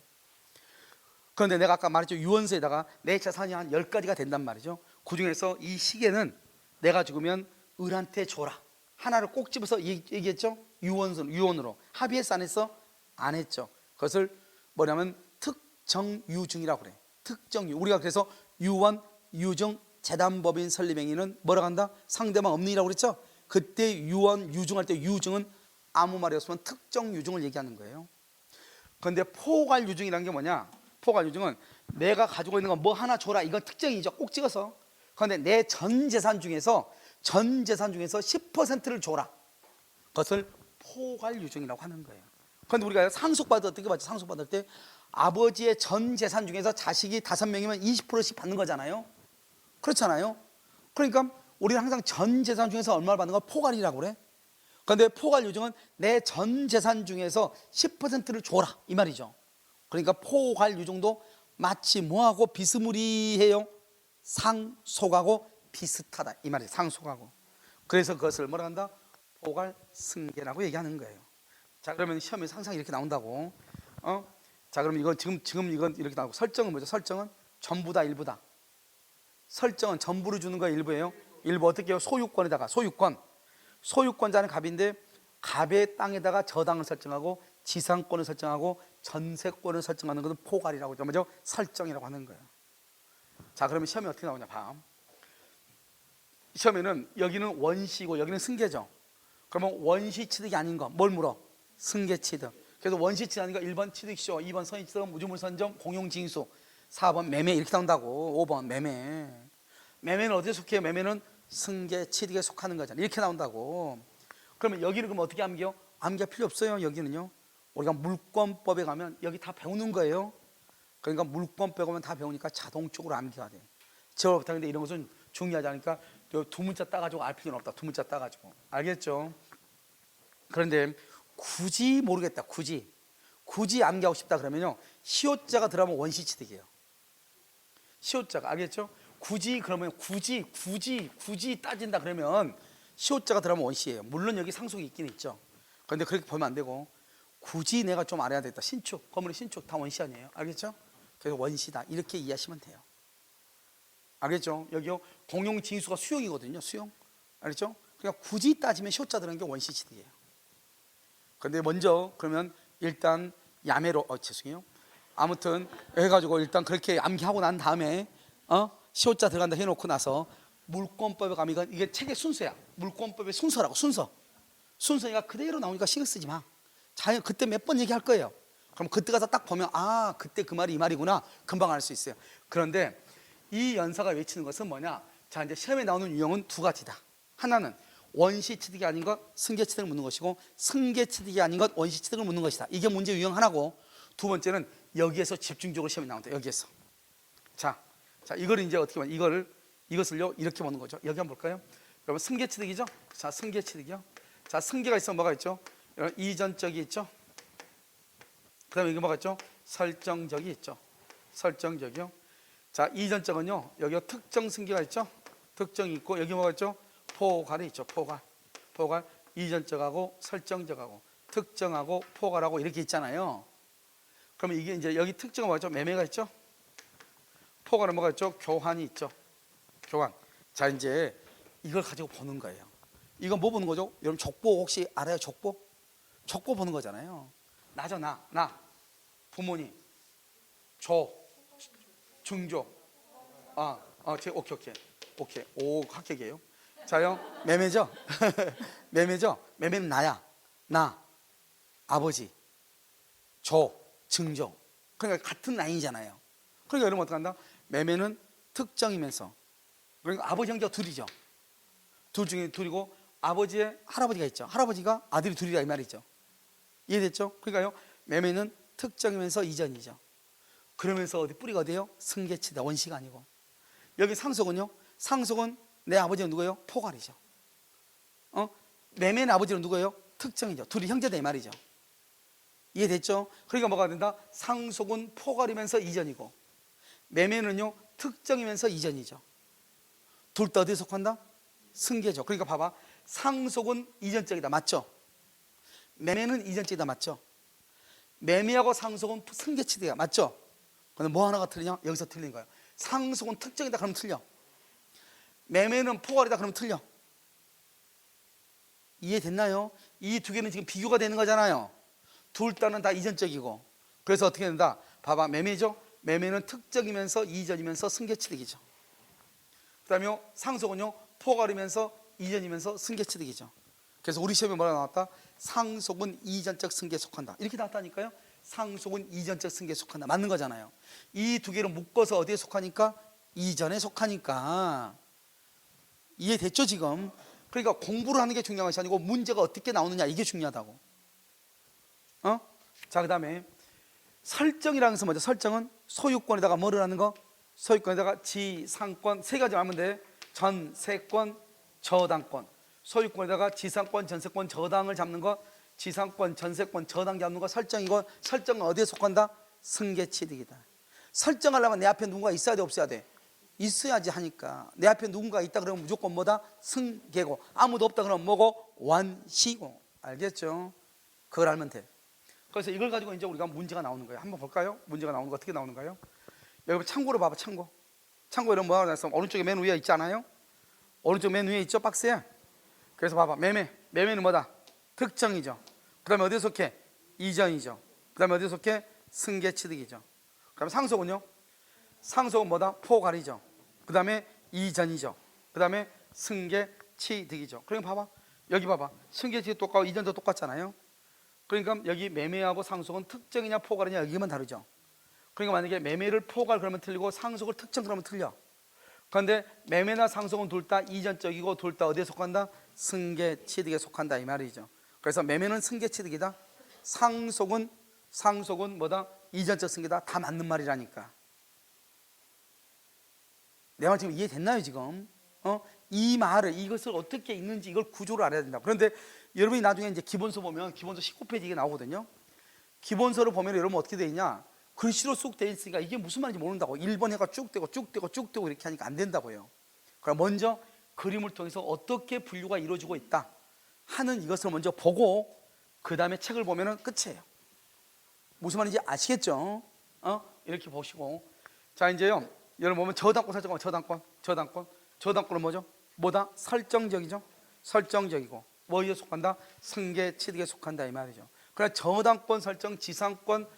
그런데 내가 아까 말했죠. 유언서에다가 내 재산이 한 10가지가 된단 말이죠. 그 중에서 이 시계는 내가 죽으면 을한테 줘라. 하나를 꼭 집어서 얘기했죠. 유언으로. 합의했어 안 했어? 안 했죠. 그것을 뭐냐면 특정유증이라고 그래. 특정 우리가 그래서 유언, 유증, 재단법인 설립행위는 뭐라고 한다? 상대방 없는이라고 그랬죠? 그때 유언, 유증할 때 유증은 아무 말이 없으면 특정 유증을 얘기하는 거예요. 그런데 포괄 유증이라는 게 뭐냐? 포괄 유증은 내가 가지고 있는 거 뭐 하나 줘라, 이건 특정이죠. 꼭 찍어서. 그런데 내 전 재산 중에서 10%를 줘라, 그것을 포괄 유증이라고 하는 거예요. 그런데 우리가 상속받을 때 어떻게 받죠? 상속받을 때 아버지의 전 재산 중에서 자식이 5명이면 20%씩 받는 거잖아요. 그렇잖아요. 그러니까 우리는 항상 전 재산 중에서 얼마를 받는 걸 포괄이라고 그래. 그런데 포괄 유증은 내 전 재산 중에서 10%를 줘라, 이 말이죠. 그러니까 포괄 유증도 마치 뭐하고 비스무리해요? 상속하고 비슷하다, 이 말이에요. 상속하고. 그래서 그것을 뭐라 한다? 포괄 승계라고 얘기하는 거예요. 자, 그러면 시험에서 항상 이렇게 나온다고. 자, 그럼 이건 지금 이건 이렇게 나오고. 설정은 뭐죠? 설정은 전부다, 일부다. 설정은 전부를 주는 거예요, 일부예요? 일부 어떻게 해요? 소유권에다가 소유권자는 갑인데 갑의 땅에다가 저당을 설정하고 지상권을 설정하고 전세권을 설정하는 것은 포괄이라고 하죠. 뭐죠? 설정이라고 하는 거예요. 자, 그러면 시험에 어떻게 나오냐 봐. 시험에는 여기는 원시고 여기는 승계죠. 그러면 원시 취득이 아닌 거 뭘 물어? 승계 취득. 그래서 원시 취득 아닌 거 1번 취득시효, 2번 선의 취득, 무주물 선점, 공용징수, 4번 매매, 이렇게 나온다고. 5번 매매. 매매는 어디에 속해요? 매매는 승계 취득에 속하는 거잖아요. 이렇게 나온다고. 그러면 여기는 그럼 어떻게 암기요? 암기할 필요 없어요. 여기는요, 우리가 물권법에 가면 여기 다 배우는 거예요. 그러니까 물권법에 가면 다 배우니까 자동적으로 암기가 돼. 제가 부탁인데 이런 것은 중요하지 않으니까 두 문자 따가지고 알 필요는 없다. 두 문자 따가지고. 알겠죠? 그런데 굳이 모르겠다, 굳이 암기하고 싶다 그러면요, 시효자가 들어가면 원시 취득이에요. 시효자가. 알겠죠? 그러면 굳이 따진다 그러면 시효자가 들어가면 원시예요. 물론 여기 상속이 있긴 있죠. 그런데 그렇게 보면 안 되고, 굳이 내가 좀 알아야 되겠다. 신축, 건물의 신축 다 원시 아니에요? 알겠죠? 그래서 원시다, 이렇게 이해하시면 돼요. 알겠죠? 여기요, 공용징수가 수용이거든요. 수용. 알겠죠? 그러니까 굳이 따지면 시효자 들어가는 게 원시 취득이에요. 그런데 먼저 그러면 일단 야매로 죄송해요. 아무튼 해가지고 일단 그렇게 암기하고 난 다음에 시효자 들어간다 해놓고 나서 물권법에 가면 이게 책의 순서야. 물권법의 순서라고. 순서가 그대로 나오니까 신경 쓰지 마. 자연 그때 몇 번 얘기할 거예요. 그럼 그때 가서 딱 보면 그때 그 말이 이 말이구나, 금방 알 수 있어요. 그런데 이 연사가 외치는 것은 뭐냐? 자, 이제 시험에 나오는 유형은 두 가지다. 하나는 원시 취득이 아닌 것 승계 취득을 묻는 것이고, 승계 취득이 아닌 것 원시 취득을 묻는 것이다. 이게 문제 유형 하나고, 두 번째는 여기에서 집중적으로 시험에 나온다. 여기에서. 자, 이걸 이제 어떻게 보면 이것을요 이렇게 보는 거죠. 여기 한번 볼까요? 여러분, 승계 취득이죠. 자, 승계 취득이요. 자, 승계가 있으면 뭐가 있죠? 이전적이 있죠. 그다음에 이게 뭐가 있죠? 설정적이 있죠. 설정적이요. 자, 이전적은요, 여기 특정 승계가 있죠. 특정이 있고, 여기 뭐가 있죠? 포괄이 있죠. 포괄. 이전적하고 설정적하고 특정하고 포괄하고 이렇게 있잖아요. 그러면 이게 이제 여기 특정은 뭐가 있죠? 매매가 있죠. 포괄은 뭐가 있죠? 교환이 있죠. 교환. 자, 이제 이걸 가지고 보는 거예요. 이거 뭐 보는 거죠? 여러분, 족보 혹시 알아요? 족보 보는 거잖아요. 나죠. 나 부모님, 증조. 오케이. 오, 합격이에요. 자요, 매매죠. 매매는 나야. 나, 아버지, 증조. 그러니까 같은 라인이잖아요. 그러니까 여러분 어떻게 한다? 매매는 특정이면서, 그러니까 아버지 형제가 둘이죠. 둘 중에 둘이고, 아버지의 할아버지가 있죠. 할아버지가 아들이 둘이라 이 말이죠. 이해됐죠? 그러니까요, 매매는 특정이면서 이전이죠. 그러면서 뿌리가 어디예요? 승계치다, 원시가 아니고. 여기 상속은요, 상속은 내 아버지는 누구예요? 포괄이죠. 매매는 아버지는 누구예요? 특정이죠. 둘이 형제다 이 말이죠. 이해됐죠? 그러니까 뭐가 된다? 상속은 포괄이면서 이전이고, 매매는요 특정이면서 이전이죠. 둘 다 어디에 속한다? 승계죠. 그러니까 봐봐, 상속은 이전적이다, 맞죠? 매매는 이전적이다, 맞죠? 매매하고 상속은 승계치대야, 맞죠? 근데 뭐 하나가 틀리냐? 여기서 틀린 거예요. 상속은 특정이다 그러면 틀려. 매매는 포괄이다 그러면 틀려. 이해됐나요? 이 두 개는 지금 비교가 되는 거잖아요. 둘 다는 다 이전적이고. 그래서 어떻게 된다? 봐봐, 매매죠? 매매는 특정이면서 이전이면서 승계취득이죠. 그다음에 상속은요 포괄이면서 이전이면서 승계취득이죠. 그래서 우리 시험에 뭐라 나왔다? 상속은 이전적 승계에 속한다. 이렇게 나왔다니까요. 상속은 이전적 승계에 속한다. 맞는 거잖아요. 이 두 개를 묶어서 어디에 속하니까? 이전에 속하니까. 이해됐죠 지금? 그러니까 공부를 하는 게 중요한 것이 아니고 문제가 어떻게 나오느냐 이게 중요하다고. 자, 그 다음에 설정이라는 것은 뭐죠? 설정은 소유권에다가 뭐를 하는 거? 소유권에다가 지상권 세 가지 하면 돼. 전세권, 저당권. 소유권에다가 지상권, 전세권, 저당을 잡는 거. 지상권, 전세권, 저당 잡는 거 설정이고, 설정은 어디에 속한다? 승계취득이다. 설정하려면 내 앞에 누군가 있어야 돼, 없어야 돼? 있어야지 하니까. 내 앞에 누군가 있다 그러면 무조건 뭐다? 승계고, 아무도 없다 그러면 뭐고? 원시고. 알겠죠? 그걸 알면 돼. 그래서 이걸 가지고 이제 우리가 문제가 나오는 거예요. 한번 볼까요? 문제가 나오는 거 어떻게 나오는가요? 여러분 참고로 봐봐. 참고 이런 뭐라고 했어? 오른쪽에 맨 위에 있지 않아요? 오른쪽 맨 위에 있죠? 박스에. 그래서 봐봐. 매매는 뭐다? 특정이죠. 그 다음에 어디에 속해? 이전이죠. 그 다음에 어디에 속해? 승계취득이죠. 그 다음에 상속은요? 상속은 뭐다? 포괄이죠. 그 다음에 이전이죠. 그 다음에 승계취득이죠. 그러니까 봐봐. 여기 봐봐. 승계취득 똑같고 이전도 똑같잖아요. 그러니까 여기 매매하고 상속은 특정이냐 포괄이냐 여기만 다르죠. 그러니까 만약에 매매를 포괄 그러면 틀리고 상속을 특정 그러면 틀려. 그런데 매매나 상속은 둘 다 이전적이고 둘 다 어디에 속한다? 승계취득에 속한다 이 말이죠. 그래서 매매는 승계취득이다. 상속은 뭐다? 이전적 승계다. 다 맞는 말이라니까. 내 말 지금 이해됐나요 지금? 이 말을 이것을 어떻게 읽는지 이걸 구조를 알아야 된다. 그런데 여러분이 나중에 이제 기본서 보면 기본서 19페이지 이게 나오거든요. 기본서를 보면 여러분 어떻게 돼 있냐? 글씨로 쑥 돼 있으니까 이게 무슨 말인지 모른다고. 1번 해가 쭉 되고 이렇게 하니까 안 된다고요. 그럼 먼저 그림을 통해서 어떻게 분류가 이루어지고 있다 하는 이것을 먼저 보고 그 다음에 책을 보면은 끝이에요. 무슨 말인지 아시겠죠? 이렇게 보시고 자 이제요 여러분 보면 저당권 설정하면 저당권은 뭐죠? 뭐다? 설정적이죠. 설정적이고 뭐에 속한다? 승계취득에 속한다 이 말이죠. 그러나 저당권 설정, 지상권,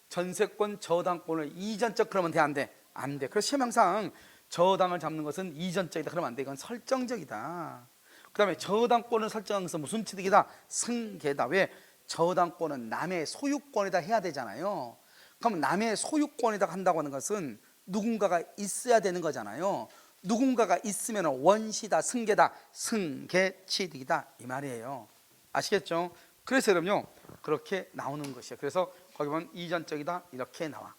전세권, 저당권을 이전적 그러면 돼 안 돼? 안 돼. 그래서 시험 항상 저당을 잡는 것은 이전적이다 그러면 안 돼. 이건 설정적이다. 그 다음에 저당권을 설정한 것은 무슨 취득이다? 승계다. 왜? 저당권은 남의 소유권에다 해야 되잖아요. 그럼 남의 소유권에다 한다고 하는 것은 누군가가 있어야 되는 거잖아요. 누군가가 있으면 원시다, 승계다, 승계취득이다 이 말이에요. 아시겠죠? 그래서 여러분요 그렇게 나오는 것이에요. 그래서 거기 보면 이전적이다 이렇게 나와.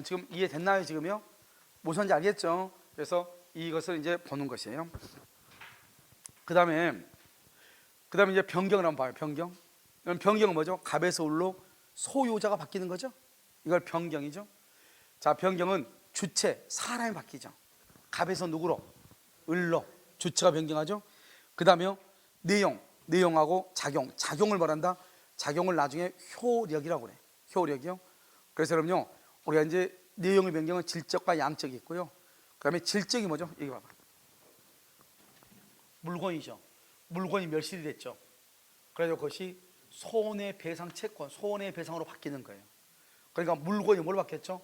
지금 이해됐나요 지금요? 무슨 말인지 알겠죠? 그래서 이것을 이제 보는 것이에요. 그 다음에 이제 변경을 한번 봐요. 변경은 뭐죠? 갑에서 을로 소유자가 바뀌는 거죠. 이걸 변경이죠. 자, 변경은 주체 사람이 바뀌죠. 갑에서 누구로? 을로 주체가 변경하죠. 그 다음에 내용하고 작용을 말한다. 작용을 나중에 효력이라고 그래. 효력이요. 그래서 여러분요 우리가 이제 내용의 변경은 질적과 양적이 있고요. 그 다음에 질적이 뭐죠? 여기 봐봐. 물건이죠. 물건이 멸실이 됐죠. 그래서 그것이 손해배상 채권, 손해배상으로 바뀌는 거예요. 그러니까 물건이 뭘로 바뀌었죠?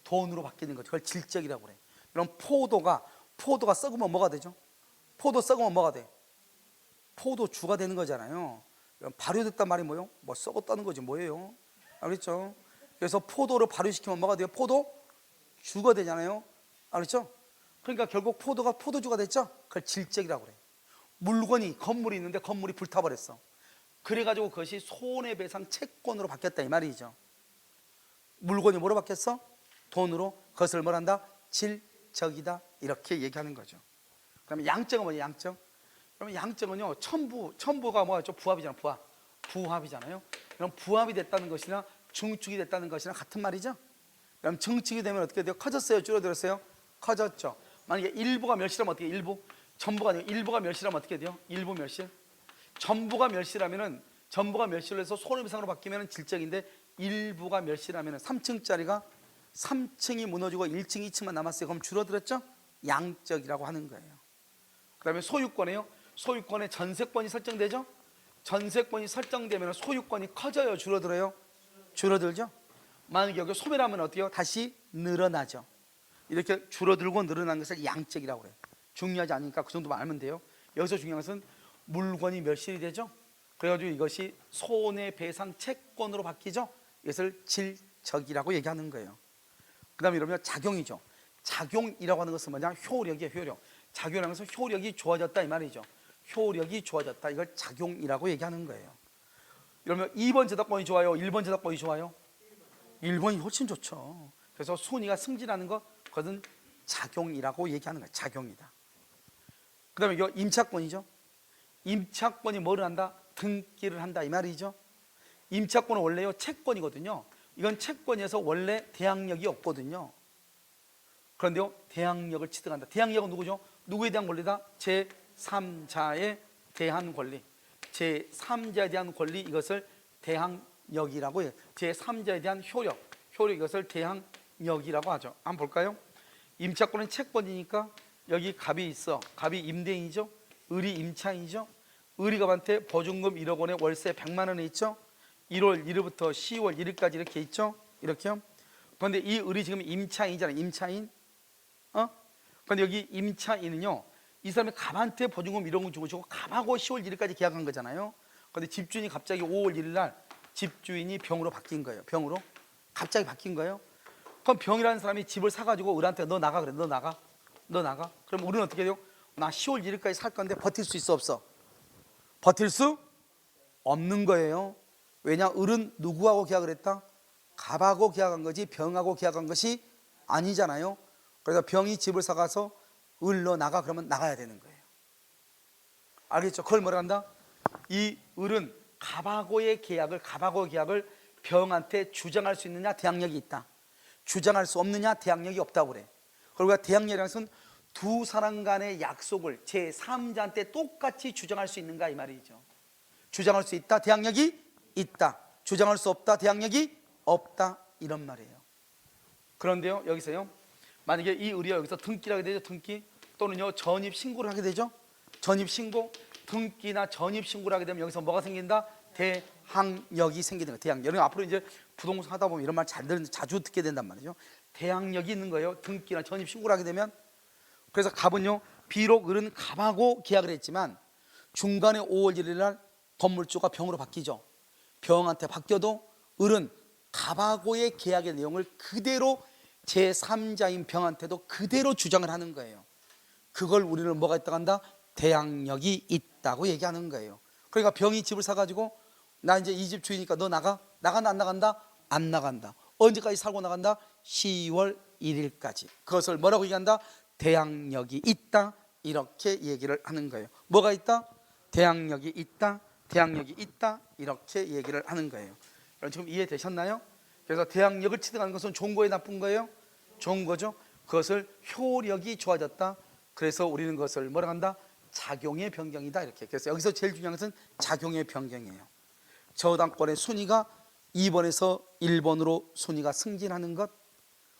돈으로 바뀌는 거죠. 그걸 질적이라고 그래. 그럼 포도가 썩으면 뭐가 되죠? 포도 썩으면 뭐가 돼? 포도주가 되는 거잖아요. 발효됐단 말이 뭐예요? 뭐 썩었다는 거지 뭐예요? 알겠죠? 그래서 포도를 발효시키면 뭐가 돼요? 포도주가 되잖아요. 알겠죠? 그러니까 결국 포도가 포도주가 됐죠? 그걸 질적이라고 그래. 물건이 건물이 있는데 건물이 불타버렸어. 그래가지고 그것이 손해배상 채권으로 바뀌었다 이 말이죠. 물건이 뭐로 바뀌었어? 돈으로. 그것을 뭐란다? 질적이다 이렇게 얘기하는 거죠. 그러면 양적은 뭐냐? 양적. 그러면 양적은요 첨부가 뭐죠? 부합이잖아. 부합이잖아요. 그럼 부합이 됐다는 것이나 증축이 됐다는 것이나 같은 말이죠. 그럼 증축이 되면 어떻게 돼요? 커졌어요? 줄어들었어요? 커졌죠. 만약에 일부가 멸실하면 어떻게 해요? 전부가 아니고 일부가 멸실하면 어떻게 돼요? 일부 멸실. 전부가 멸실하면은 전부가 멸실을 해서 손해배상으로 바뀌면 질적인데 일부가 멸실하면은 3층짜리가 3층이 무너지고 1층, 2층만 남았어요. 그럼 줄어들었죠? 양적이라고 하는 거예요. 그 다음에 소유권이에요. 소유권에 전세권이 설정되죠? 전세권이 설정되면 소유권이 커져요? 줄어들어요? 줄어들죠? 만약에 여기 소멸하면 어때요? 다시 늘어나죠. 이렇게 줄어들고 늘어나는 것을 양적이라고 그래요. 중요하지 않으니까 그 정도만 알면 돼요. 여기서 중요한 것은 물건이 멸실이 되죠. 그래가지고 이것이 손해배상 채권으로 바뀌죠. 이것을 질적이라고 얘기하는 거예요. 그 다음에 여러분 작용이죠. 작용이라고 하는 것은 뭐냐? 효력이에요. 효력. 작용이라는 것은 효력이 좋아졌다 이 말이죠. 효력이 좋아졌다, 이걸 작용이라고 얘기하는 거예요. 여러분 2번 제답권이 좋아요? 1번 제답권이 좋아요? 1번이 훨씬 좋죠. 그래서 순위가 승진하는 것, 그것은 작용이라고 얘기하는 거예요. 작용이다. 그 다음에 이거 임차권이죠. 임차권이 뭐를 한다? 등기를 한다 이 말이죠. 임차권은 원래요 채권이거든요. 이건 채권에서 원래 대항력이 없거든요. 그런데요 대항력을 취득한다. 대항력은 누구죠? 누구에 대한 권리다? 제3자에 대한 권리. 제3자에 대한 권리, 이것을 대항력이라고 해요. 제3자에 대한 효력, 이것을 대항력이라고 하죠. 한번 볼까요? 임차권은 채권이니까 여기 갑이 있어. 갑이 임대인이죠. 을이 임차인이죠. 을이 갑한테 보증금 1억 원에 월세 100만 원에 있죠. 1월 1일부터 10월 1일까지 이렇게 있죠. 이렇게요. 그런데 이 을이 지금 임차인이잖아요. 임차인. 그런데 여기 임차인은요, 이 사람이 갑한테 보증금 1억 원 주고 갑하고 10월 1일까지 계약한 거잖아요. 그런데 집주인이 갑자기 5월 1일 날 집주인이 병으로 바뀐 거예요. 병으로 갑자기 바뀐 거예요. 그럼 병이라는 사람이 집을 사가지고 을한테 너 나가 그래. 너 나가. 그럼 우리는 어떻게 돼요? 나 10월 1일까지 살 건데 버틸 수 있어 없어? 버틸 수 없는 거예요. 왜냐? 을은 누구하고 계약을 했다? 갑하고 계약한 거지 병하고 계약한 것이 아니잖아요. 그래서 병이 집을 사가서 을 너 나가 그러면 나가야 되는 거예요. 알겠죠? 그걸 뭐라 한다? 이 을은 갑하고의 계약을 병한테 주장할 수 있느냐? 대항력이 있다. 주장할 수 없느냐? 대항력이 없다고 그래. 그리고 대항력이라는 것은 두 사람 간의 약속을 제3자한테 똑같이 주장할 수 있는가 이 말이죠. 주장할 수 있다, 대항력이 있다. 주장할 수 없다, 대항력이 없다, 이런 말이에요. 그런데요 여기서요, 만약에 이 을이 여기서 등기를 하게 되죠. 등기 또는요 전입신고를 하게 되죠. 전입신고, 등기나 전입신고를 하게 되면 여기서 뭐가 생긴다? 대항력이 생기는 거예요. 대항력. 여러분 앞으로 이제 부동산 하다 보면 이런 말 자주 듣게 된단 말이죠. 대항력이 있는 거예요. 등기나 전입신고를 하게 되면. 그래서 갑은요, 비록 을은 갑하고 계약을 했지만 중간에 5월 1일 날 건물주가 병으로 바뀌죠. 병한테 바뀌어도 을은 갑하고의 계약의 내용을 그대로 제3자인 병한테도 그대로 주장을 하는 거예요. 그걸 우리는 뭐가 있다고 한다? 대항력이 있다고 얘기하는 거예요. 그러니까 병이 집을 사가지고 나 이제 이 집 주인이니까 너 나가? 나간다 안 나간다? 안 나간다. 언제까지 살고 나간다? 10월 1일까지. 그것을 뭐라고 얘기한다? 대항력이 있다, 이렇게 얘기를 하는 거예요. 뭐가 있다? 대항력이 있다, 대항력이 있다, 이렇게 얘기를 하는 거예요. 여러분 지금 이해되셨나요? 그래서 대항력을 취득하는 것은 좋은 거예요, 나쁜 거예요? 좋은 거죠. 그것을 효력이 좋아졌다, 그래서 우리는 그것을 뭐라고 한다? 작용의 변경이다, 이렇게. 그래서 여기서 제일 중요한 것은 작용의 변경이에요. 저당권의 순위가 2번에서 1번으로 순위가 승진하는 것,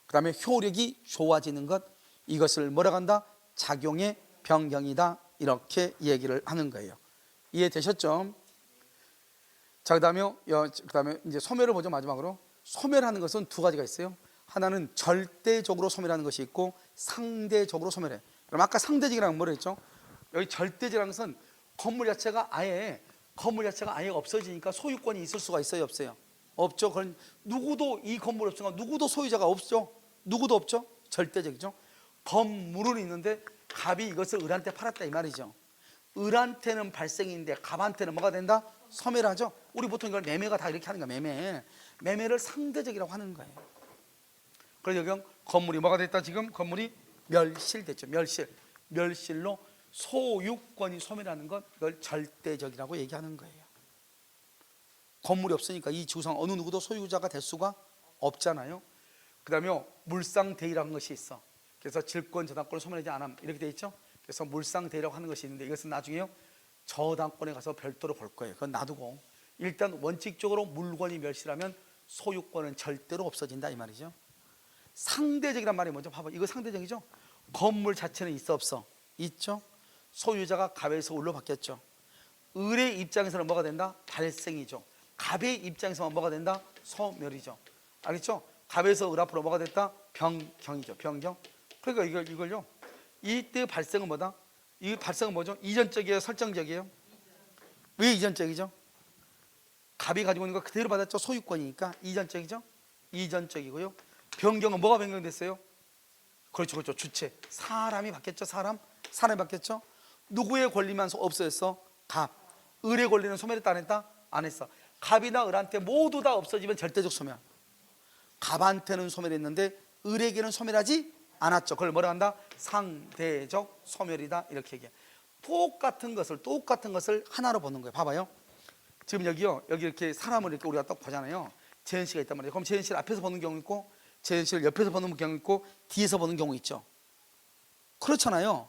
그 다음에 효력이 좋아지는 것, 이것을 뭐라고 한다? 작용의 변경이다, 이렇게 얘기를 하는 거예요. 이해되셨죠? 자, 그다음에 이제 소멸을 보죠. 마지막으로 소멸하는 것은 두 가지가 있어요. 하나는 절대적으로 소멸하는 것이 있고 상대적으로 소멸해. 그럼 아까 상대적이라는 건 뭐라 했죠? 여기 절대적이라는 것은 건물 자체가 아예 없어지니까 소유권이 있을 수가 있어요, 없어요? 없죠. 그건 누구도 이 건물 없으니까 누구도 소유자가 없죠. 누구도 없죠. 절대적이죠. 건물은 있는데 갑이 이것을 을한테 팔았다 이 말이죠. 을한테는 발생인데 갑한테는 뭐가 된다? 소멸하죠. 우리 보통 이걸 매매가 다 이렇게 하는 거야. 매매를 상대적이라고 하는 거예요. 그래서 여기 건물이 뭐가 됐다? 지금 건물이 멸실됐죠. 멸실로 소유권이 소멸하는 것, 이걸 절대적이라고 얘기하는 거예요. 건물이 없으니까 이 지구상 어느 누구도 소유자가 될 수가 없잖아요. 그 다음에 물상대의라는 것이 있어. 그래서 질권, 저당권을 소멸하지 않음, 이렇게 돼 있죠. 그래서 물상대의라고 하는 것이 있는데 이것은 나중에요 저당권에 가서 별도로 볼 거예요. 그건 놔두고 일단 원칙적으로 물건이 멸실하면 소유권은 절대로 없어진다 이 말이죠. 상대적이란 말이 뭐죠? 봐봐, 이거 상대적이죠. 건물 자체는 있어 없어? 있죠. 소유자가 갑에서 을로 바뀌었죠. 을의 입장에서는 뭐가 된다? 발생이죠. 갑의 입장에서만 뭐가 된다? 소멸이죠. 알겠죠? 갑에서 을 앞으로 뭐가 됐다? 병경이죠. 병경. 그러니까 이걸요. 이때 발생은 뭐다? 이 발생은 뭐죠? 이전적이에요, 설정적이에요? 왜 이전적이죠? 갑이 가지고 있는 거 그대로 받았죠. 소유권이니까 이전적이죠. 이전적이고요. 변경은 뭐가 변경됐어요? 그렇죠, 그렇죠. 주체. 사람이 바뀌었죠. 사람이 바뀌었죠. 누구의 권리만 없어졌어? 갑. 을의 권리는 소멸했다 안 했다? 안 했어. 갑이나 을한테 모두 다 없어지면 절대적 소멸. 갑한테는 소멸했는데 을에게는 소멸하지 않았죠. 그걸 뭐라 한다? 상대적 소멸이다. 이렇게 얘기해. 똑같은 것을 하나로 보는 거예요. 봐봐요. 지금 여기요, 여기 이렇게 사람을 이렇게 우리가 딱 보잖아요. 재현 씨가 있단 말이에요. 그럼 재현 씨를 앞에서 보는 경우 있고, 재현 씨를 옆에서 보는 경우 있고, 뒤에서 보는 경우 있죠. 그렇잖아요.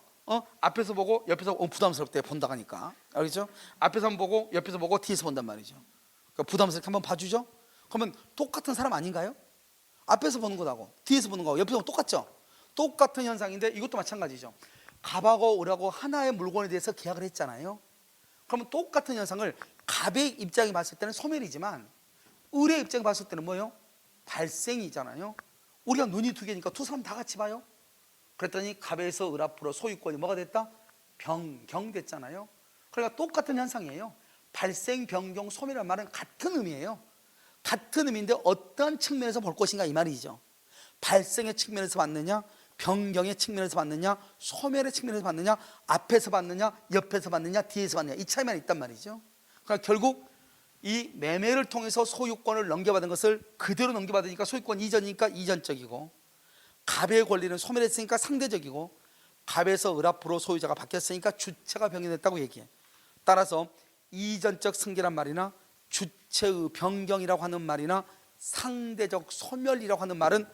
앞에서 보고 옆에서 부담스럽대 본다 하니까. 알겠죠? 앞에서 한번 보고 옆에서 보고 뒤에서 본단 말이죠. 그러니까 부담스럽게 한번 봐주죠. 그러면 똑같은 사람 아닌가요? 앞에서 보는 거하고 뒤에서 보는 거하고 옆에서 보는 거 똑같죠? 똑같은 현상인데 이것도 마찬가지죠. 갑하고 을하고 하나의 물건에 대해서 계약을 했잖아요. 그러면 똑같은 현상을 갑의 입장에 봤을 때는 소멸이지만 을의 입장에 봤을 때는 뭐예요? 발생이잖아요. 우리가 눈이 두 개니까 두 사람 다 같이 봐요. 그랬더니 갑에서 을 앞으로 소유권이 뭐가 됐다? 변경됐잖아요. 그러니까 똑같은 현상이에요. 발생, 변경, 소멸이라는 말은 같은 의미예요. 같은 의미인데 어떤 측면에서 볼 것인가 이 말이죠. 발생의 측면에서 봤느냐, 변경의 측면에서 봤느냐, 소멸의 측면에서 봤느냐, 앞에서 봤느냐, 옆에서 봤느냐, 뒤에서 봤느냐, 이 차이만 있단 말이죠. 그러니까 결국 이 매매를 통해서 소유권을 넘겨받은 것을 그대로 넘겨받으니까 소유권 이전이니까 이전적이고, 갑의 권리는 소멸했으니까 상대적이고, 갑에서 을 앞으로 소유자가 바뀌었으니까 주체가 변경됐다고 얘기해. 따라서 이전적 승계란 말이나 주체의 변경이라고 하는 말이나 상대적 소멸이라고 하는 말은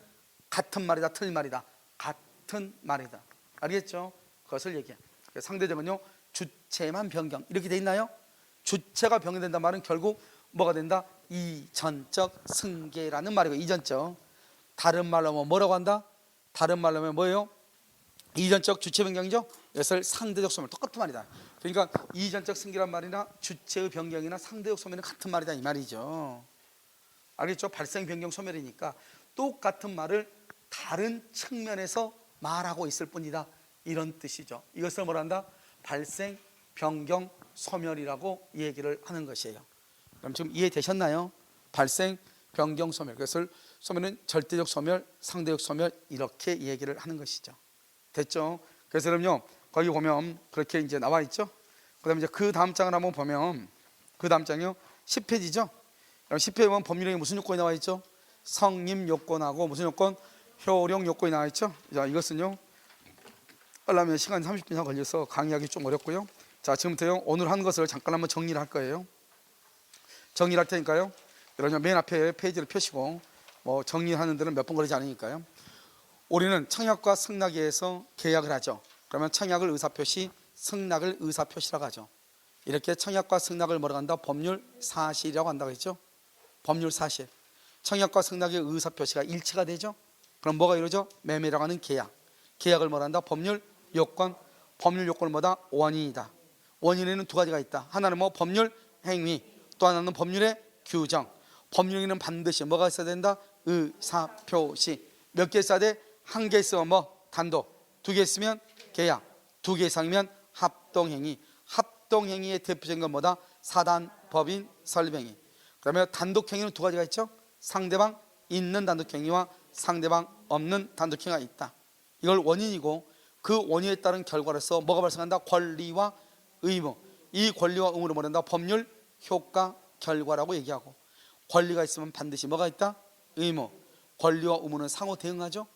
같은 말이다, 틀린 말이다? 같은 말이다. 알겠죠? 그것을 얘기해. 상대적은요, 주체만 변경 이렇게 돼 있나요? 주체가 변경된다는 말은 결국 뭐가 된다? 이전적 승계라는 말이고, 이전적. 다른 말로 하면 뭐라고 한다? 다른 말로 하면 뭐예요? 이전적 주체 변경이죠. 이것을 상대적 소멸, 똑같은 말이다. 그러니까 이전적 승계란 말이나 주체의 변경이나 상대적 소멸은 같은 말이다 이 말이죠. 알겠죠? 발생, 변경, 소멸이니까 똑같은 말을 다른 측면에서 말하고 있을 뿐이다, 이런 뜻이죠. 이것을 뭐라 한다? 발생, 변경, 소멸이라고 얘기를 하는 것이에요. 그럼 지금 이해되셨나요? 발생, 변경, 소멸. 그것을 소멸은 절대적 소멸, 상대적 소멸 이렇게 얘기를 하는 것이죠. 됐죠? 그래서 그럼요, 거기 보면 그렇게 이제 나와 있죠. 그다음에 이제 그 다음 장을 한번 보면, 그 다음 장이요 10페이지죠. 10페이지 보면 법률행위 무슨 요건이 나와 있죠? 성립 요건하고 무슨 요건? 효력 요건이 나와 있죠. 자, 이것은요 하려면 시간 30분 이상 걸려서 강의하기 좀 어렵고요. 자, 지금부터요 오늘 한 것을 잠깐 한번 정리를 할 거예요. 정리를 할 테니까요, 여러분 맨 앞에 페이지를 펴시고, 뭐 정리하는 데는 몇 번 걸리지 않으니까요. 우리는 청약과 승낙에서 계약을 하죠. 그러면 청약을 의사표시, 승낙을 의사표시라고 하죠. 이렇게 청약과 승낙을 뭐라고 한다? 법률 사실이라고 한다고 했죠. 법률 사실. 청약과 승낙의 의사표시가 일치가 되죠. 그럼 뭐가 이루어져? 매매라고 하는 계약. 계약을 뭐라 한다? 법률 요건. 법률 요건은 뭐다? 원인이다. 원인에는 두 가지가 있다. 하나는 뭐 법률 행위, 또 하나는 법률의 규정. 법률에는 반드시 뭐가 있어야 된다? 의사표시. 몇 개 있어야 돼? 한 개 있으면 뭐? 단독. 두 개 있으면 계약. 두 개 이상이면 합동행위. 합동행위의 대표적인 건 뭐다? 사단, 법인, 설립행위. 그러면 단독행위는 두 가지가 있죠. 상대방 있는 단독행위와 상대방 없는 단독행위가 있다. 이걸 원인이고, 그 원인에 따른 결과로서 뭐가 발생한다? 권리와 의무. 이 권리와 의무를 뭐란다? 법률 효과 결과라고 얘기하고, 권리가 있으면 반드시 뭐가 있다? 의무. 권리와 의무는 상호 대응하죠.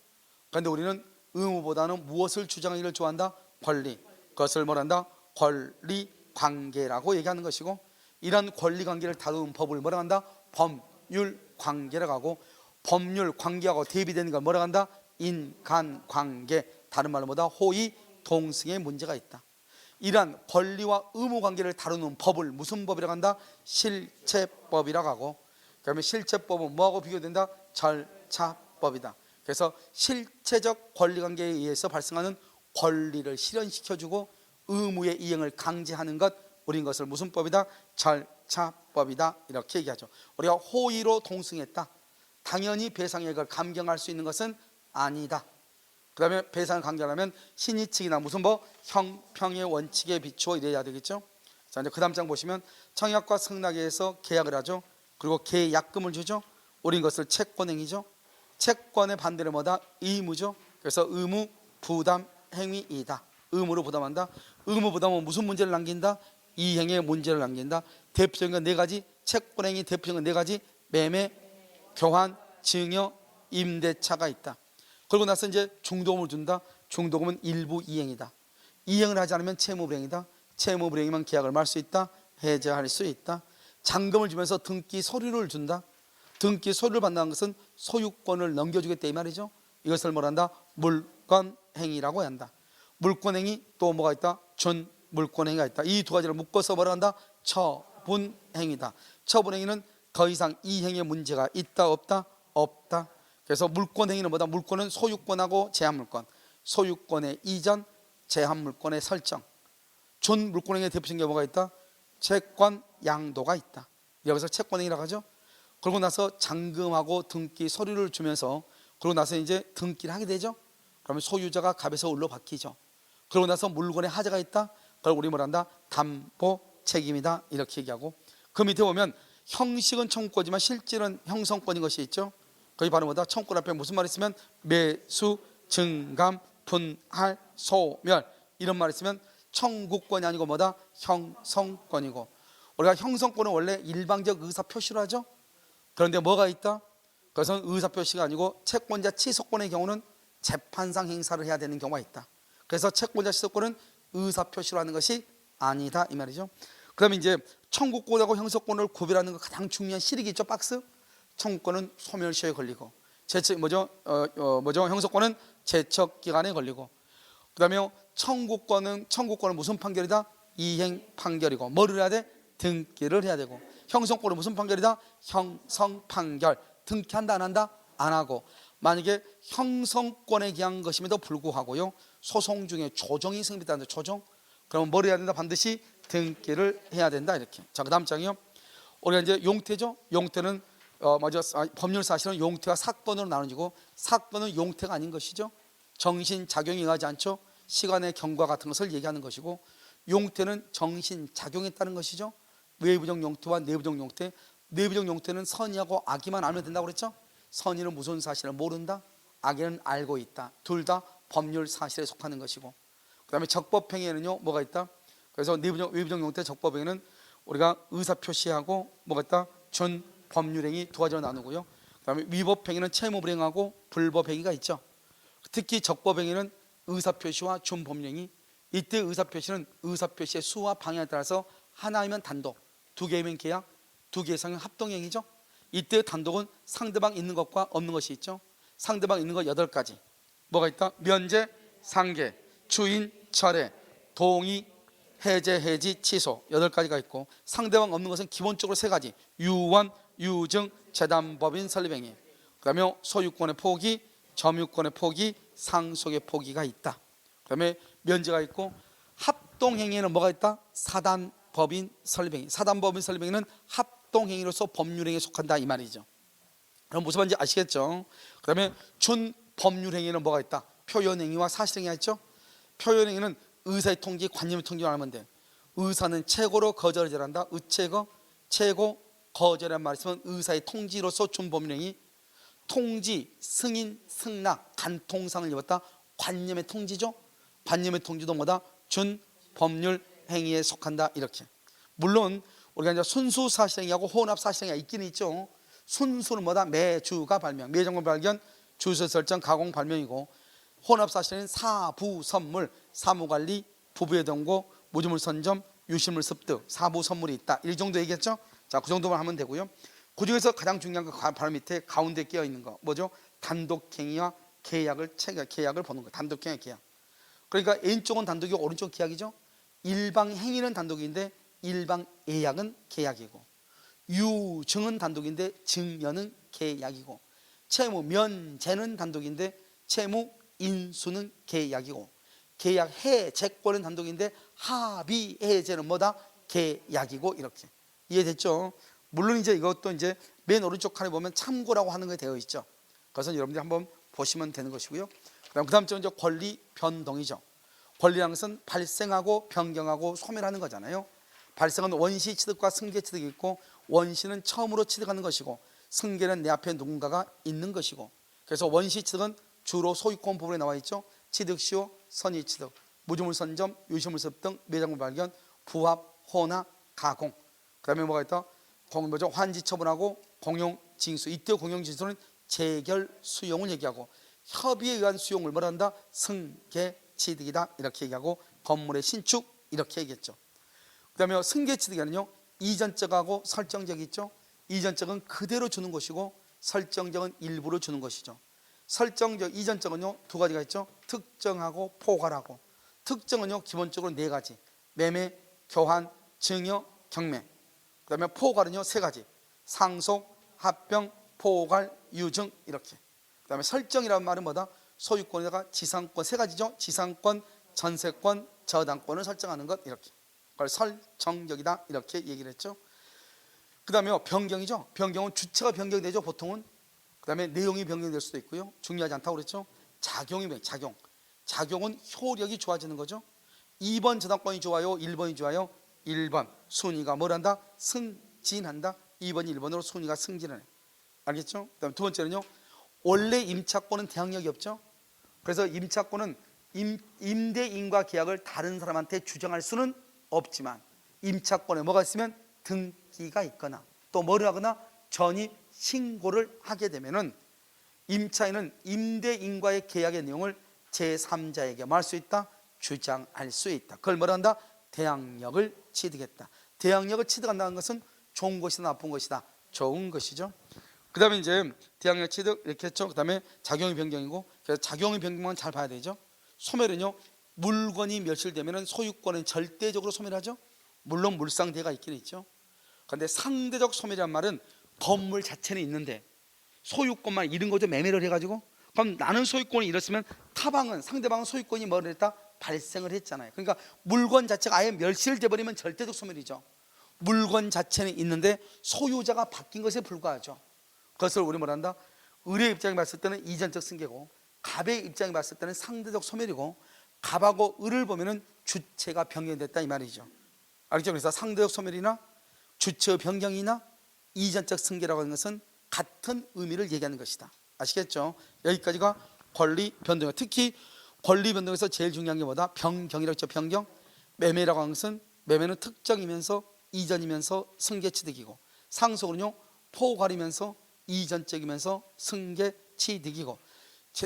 그런데 우리는 의무보다는 무엇을 주장하기를 좋아한다? 권리. 그것을 뭐란다? 권리 관계라고 얘기하는 것이고, 이런 권리 관계를 다루는 법을 뭐라고 한다? 법률 관계라고 하고, 법률 관계하고 대비되는 걸 뭐라고 한다? 인간 관계. 다른 말로 뭐다? 호의 동승의 문제가 있다. 이러한 권리와 의무 관계를 다루는 법을 무슨 법이라고 한다? 실체법이라고 하고, 그러면 실체법은 뭐하고 비교된다? 절차법이다. 그래서 실체적 권리관계에 의해서 발생하는 권리를 실현시켜주고 의무의 이행을 강제하는 것, 우린 것을 무슨 법이다? 절차법이다, 이렇게 얘기하죠. 우리가 호의로 동승했다, 당연히 배상의 걸 감경할 수 있는 것은 아니다. 그 다음에 배상을 감경하면 신의칙이나 무슨 뭐 형평의 원칙에 비추어 이래야 되겠죠. 자, 이제 그 다음 장 보시면 청약과 승낙에서 계약을 하죠. 그리고 계약금을 주죠. 우린 것을 채권행위죠. 채권의 반대를 뭐다? 의무죠. 그래서 의무 부담 행위이다. 의무로 부담한다. 의무 부담은 무슨 문제를 남긴다? 이행의 문제를 남긴다. 대표적인 건 네 가지. 채권행위 대표적인 건 네 가지. 매매, 교환, 증여, 임대차가 있다. 그러고 나서 이제 중도금을 준다. 중도금은 일부 이행이다. 이행을 하지 않으면 채무불이행이다. 채무불이행이면 계약을 말 수 있다. 해제할 수 있다. 잔금을 주면서 등기 서류를 준다. 등기 서류를 받는다는 것은 소유권을 넘겨주겠다 이 말이죠. 이것을 뭐란다? 물권행위라고 한다. 물권행위 또 뭐가 있다? 준물권행위가 있다. 이 두 가지를 묶어서 뭐라 한다? 처분행위다. 처분행위는 더 이상 이행의 문제가 있다 없다? 없다. 그래서 물권행위는 뭐다? 물권은 소유권하고 제한물권, 소유권의 이전, 제한물권의 설정. 준물권행위의 대표적인 게 뭐가 있다? 채권 양도가 있다. 여기서 채권행위라고 하죠. 그러고 나서 잔금하고 등기 서류를 주면서 그러고 나서 이제 등기를 하게 되죠. 그러면 소유자가 갑에서 을로 바뀌죠. 그러고 나서 물건에 하자가 있다. 그걸 우리 뭐란다? 담보 책임이다. 이렇게 얘기하고 그 밑에 보면 형식은 청구권이지만 실질은 형성권인 것이 있죠. 거기 바로 뭐다? 청구권 앞에 무슨 말 있으면 매수, 증감, 분할, 소멸 이런 말 있으면 청구권이 아니고 뭐다? 형성권이고 우리가 형성권은 원래 일방적 의사 표시로 하죠. 그런데 뭐가 있다? 그것은 의사 표시가 아니고 채권자 취소권의 경우는 재판상 행사를 해야 되는 경우가 있다. 그래서 채권자 취소권은 의사 표시로 하는 것이 아니다 이 말이죠. 그다음에 이제 청구권하고 형성권을 구별하는 거 가장 중요한 실익이 있죠. 박스. 청구권은 소멸시효에 걸리고 형성권은 제척 기간에 걸리고 그다음에 청구권은 무슨 판결이다? 이행 판결이고 뭐를 해야 돼? 등기를 해야 되고 형성권은 무슨 판결이다? 형성 판결. 등기한다 안 한다? 안 하고 만약에 형성권에 기한 것임에도 불구하고요 소송 중에 조정이 성립된다. 조정 그러면 뭘 해야 된다? 반드시 등기를 해야 된다 이렇게. 자, 그 다음 장이요. 우리가 이제 용태죠. 용태는 법률 사실은 용태와 사건으로 나눠지고 사건은 용태가 아닌 것이죠. 정신작용이 응하지 않죠. 시간의 경과 같은 것을 얘기하는 것이고 용태는 정신작용에 따른 것이죠. 외부적 용태와 내부적 용태. 내부적 용태는 선의하고 악의만 알면 된다고 그랬죠. 선의는 무슨 사실을 모른다. 악의는 알고 있다. 둘 다 법률 사실에 속하는 것이고 그 다음에 적법행위에는요 뭐가 있다. 그래서 외부적 용태 적법행위는 우리가 의사표시하고 뭐가 있다. 준법률행위 두 가지로 나누고요. 그 다음에 위법행위는 채무불이행하고 불법행위가 있죠. 특히 적법행위는 의사표시와 준법률행위. 이때 의사표시는 의사표시의 수와 방향에 따라서 하나이면 단독, 두 개이면 계약, 두 개 이상은 합동행위죠. 이때 단독은 상대방 있는 것과 없는 것이 있죠. 상대방 있는 것 8가지 뭐가 있다? 면제, 상계, 추인, 철회, 동의, 해제, 해지, 취소 8가지가 있고 상대방 없는 것은 기본적으로 3가지 유원, 유증, 재단법인 설립행위 그 다음에 소유권의 포기, 점유권의 포기, 상속의 포기가 있다. 그 다음에 면제가 있고 합동행위에는 뭐가 있다? 사단법인 설립행위. 사단법인 설립행위는 합동행위로서 법률행위에 속한다 이 말이죠. 그럼 무슨 말인지 아시겠죠? 그 다음에 준법률행위는 뭐가 있다? 표현행위와 사실행위가 있죠. 표현행위는 의사의 통지, 관념의 통지만 하면 돼. 의사는 최고로 거절을 잘한다. 의최거, 최고, 거절이란 말이 있으면 의사의 통지로서 준법률행위. 통지, 승인, 승낙, 간통상을 입었다. 관념의 통지죠. 관념의 통지도 뭐다? 준법률행위에 속한다 이렇게. 물론 우리가 이제 순수 사실행위하고 혼합 사실행위가 있기는 있죠. 순수는 뭐다? 매주가 발명, 매정권 발견, 주소 설정, 가공 발명이고 혼합 사실은 사부 선물, 사무관리, 부부의 동고, 무주물 선점, 유실물 습득, 사부 선물이 있다. 이 정도 얘기했죠? 자, 그 정도만 하면 되고요. 그 중에서 가장 중요한 거 바로 밑에 가운데 끼어 있는 거 뭐죠? 단독행위와 계약을 보는 거. 단독행위, 계약. 그러니까 왼쪽은 단독이고 오른쪽 계약이죠. 일방 행위는 단독인데 일방 예약은 계약이고 유증은 단독인데 증여는 계약이고 채무 면제는 단독인데 채무 인수는 계약이고 계약 해제권은 단독인데 합의 해제는 뭐다? 계약이고 이렇게. 이해됐죠? 물론 이제 이것도 이제 맨 오른쪽 칸에 보면 참고라고 하는 게 되어 있죠. 그래서 여러분들이 한번 보시면 되는 것이고요. 그다음 쪽은 이제 권리 변동이죠. 권리라는 것은 발생하고 변경하고 소멸하는 거잖아요. 발생은 원시 취득과 승계 취득이 있고, 원시는 처음으로 취득하는 것이고, 승계는 내 앞에 누군가가 있는 것이고, 그래서 원시 취득은 주로 소유권 부분에 나와 있죠. 취득시효, 선의 취득, 무주물 선점, 유실물 습 등 매장물 발견, 부합, 혼합, 가공. 그다음에 뭐가 있다? 환지 처분하고 공용 징수. 이때 공용 징수는 재결 수용을 얘기하고, 협의에 의한 수용을 뭐라 한다? 승계 취득이다 이렇게 얘기하고, 건물의 신축 이렇게 얘기했죠. 그다음에 승계 취득에는요, 이전적하고 설정적이 있죠. 이전적은 그대로 주는 것이고, 설정적은 일부러 주는 것이죠. 설정적, 이전적은요 두 가지가 있죠. 특정하고 포괄하고. 특정은요 기본적으로 네 가지: 매매, 교환, 증여, 경매. 그다음에 포괄은요 세 가지: 상속, 합병, 포괄, 유증 이렇게. 그다음에 설정이라는 말은 뭐다? 소유권에다가 지상권 세 가지죠. 지상권, 전세권, 저당권을 설정하는 것 이렇게. 그걸 설정적이다 이렇게 얘기를 했죠. 그다음에 변경이죠. 변경은 주체가 변경되죠 보통은. 그다음에 내용이 변경될 수도 있고요. 중요하지 않다고 그랬죠. 작용이 작용. 작용은 효력이 좋아지는 거죠. 2번 저당권이 좋아요, 1번이 좋아요? 1번 순위가 뭘 한다? 승진한다. 2번 1번으로 순위가 승진을 해. 알겠죠? 그다음 두 번째는요, 원래 임차권은 대항력이 없죠. 그래서 임차권은 임대인과 계약을 다른 사람한테 주장할 수는 없지만, 임차권에 뭐가 있으면 등기가 있거나 또 뭐를 하거나 전입 신고를 하게 되면은 임차인은 임대인과의 계약의 내용을 제3자에게 뭐 할 수 있다? 주장할 수 있다. 그걸 뭐라 한다? 대항력을 취득했다. 대항력을 취득한다는 것은 좋은 것이다 나쁜 것이다? 좋은 것이죠. 그 다음에 이제 대항력 취득 이렇게 했죠. 그 다음에 작용의 변경이고, 그래서 작용의 변경만 잘 봐야 되죠. 소멸은요, 물건이 멸실되면 소유권은 절대적으로 소멸하죠. 물론 물상대가 있긴 있죠. 그런데 상대적 소멸이란 말은 건물 자체는 있는데 소유권만 잃은 거죠. 매매를 해가지고. 그럼 나는 소유권이 잃었으면 타방은, 상대방은 소유권이 뭐를 했다? 발생을 했잖아요. 그러니까 물건 자체가 아예 멸실돼 버리면 절대적 소멸이죠. 물건 자체는 있는데 소유자가 바뀐 것에 불과하죠. 그것을 우리 뭐란다? 을의 입장에 봤을 때는 이전적 승계고, 갑의 입장에 봤을 때는 상대적 소멸이고, 갑하고 을을 보면은 주체가 변경됐다 이 말이죠. 알겠죠? 그래서 상대적 소멸이나 주체의 변경이나 이전적 승계라고 하는 것은 같은 의미를 얘기하는 것이다. 아시겠죠? 여기까지가 권리 변동. 특히 권리 변동에서 제일 중요한 게 뭐다? 변경이라고 했죠. 변경. 매매라고 하는 것은, 매매는 특정이면서 이전이면서 승계 취득이고, 상속은요 포괄이면서 이전적이면서 승계 취득이고,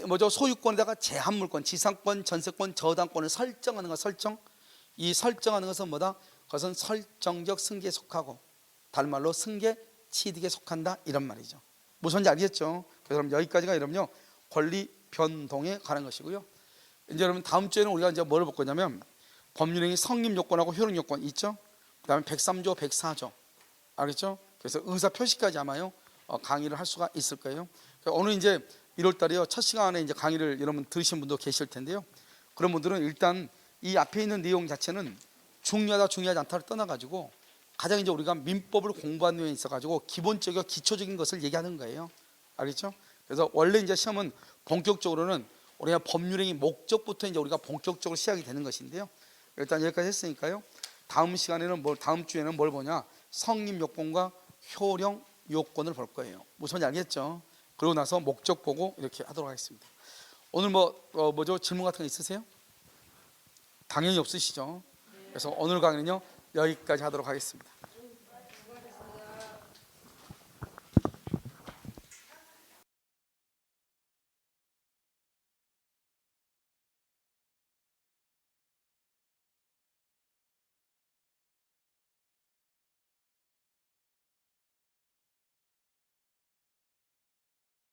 뭐죠? 소유권에다가 제한물권, 지상권, 전세권, 저당권을 설정하는 것. 설정. 이 설정하는 것은 뭐다? 그것은 설정적 승계에 속하고, 다른 말로 승계 취득에 속한다 이런 말이죠. 무슨지 알겠죠? 그래서 여러분 여기까지가 여러분요 권리 변동에 관한 것이고요. 이제 여러분 다음 주에는 우리가 이제 뭘 볼 거냐면, 법률행위 성립 요건하고 효력 요건 있죠. 그다음에 103조, 104조 알겠죠? 그래서 의사 표시까지 아마요 강의를 할 수가 있을 거예요. 오늘 이제 1월 달에요 첫 시간에 이제 강의를 여러분 들으신 분도 계실 텐데요. 그런 분들은 일단 이 앞에 있는 내용 자체는 중요하다 중요하지 않다를 떠나가지고, 가장 이제 우리가 민법을 공부하는 데 있어가지고 기본적이고 기초적인 것을 얘기하는 거예요. 알겠죠? 그래서 원래 이제 시험은 본격적으로는 우리가 법률행위 목적부터 이제 우리가 본격적으로 시작이 되는 것인데요. 일단 여기까지 했으니까요. 다음 시간에는 다음 주에는 뭘 보냐? 성립 요건과 효력 요건을 볼 거예요. 무슨 알겠죠? 그러고 나서 목적 보고 이렇게 하도록 하겠습니다. 오늘 뭐죠? 질문 같은 거 있으세요? 당연히 없으시죠? 그래서 오늘 강의는요 여기까지 하도록 하겠습니다.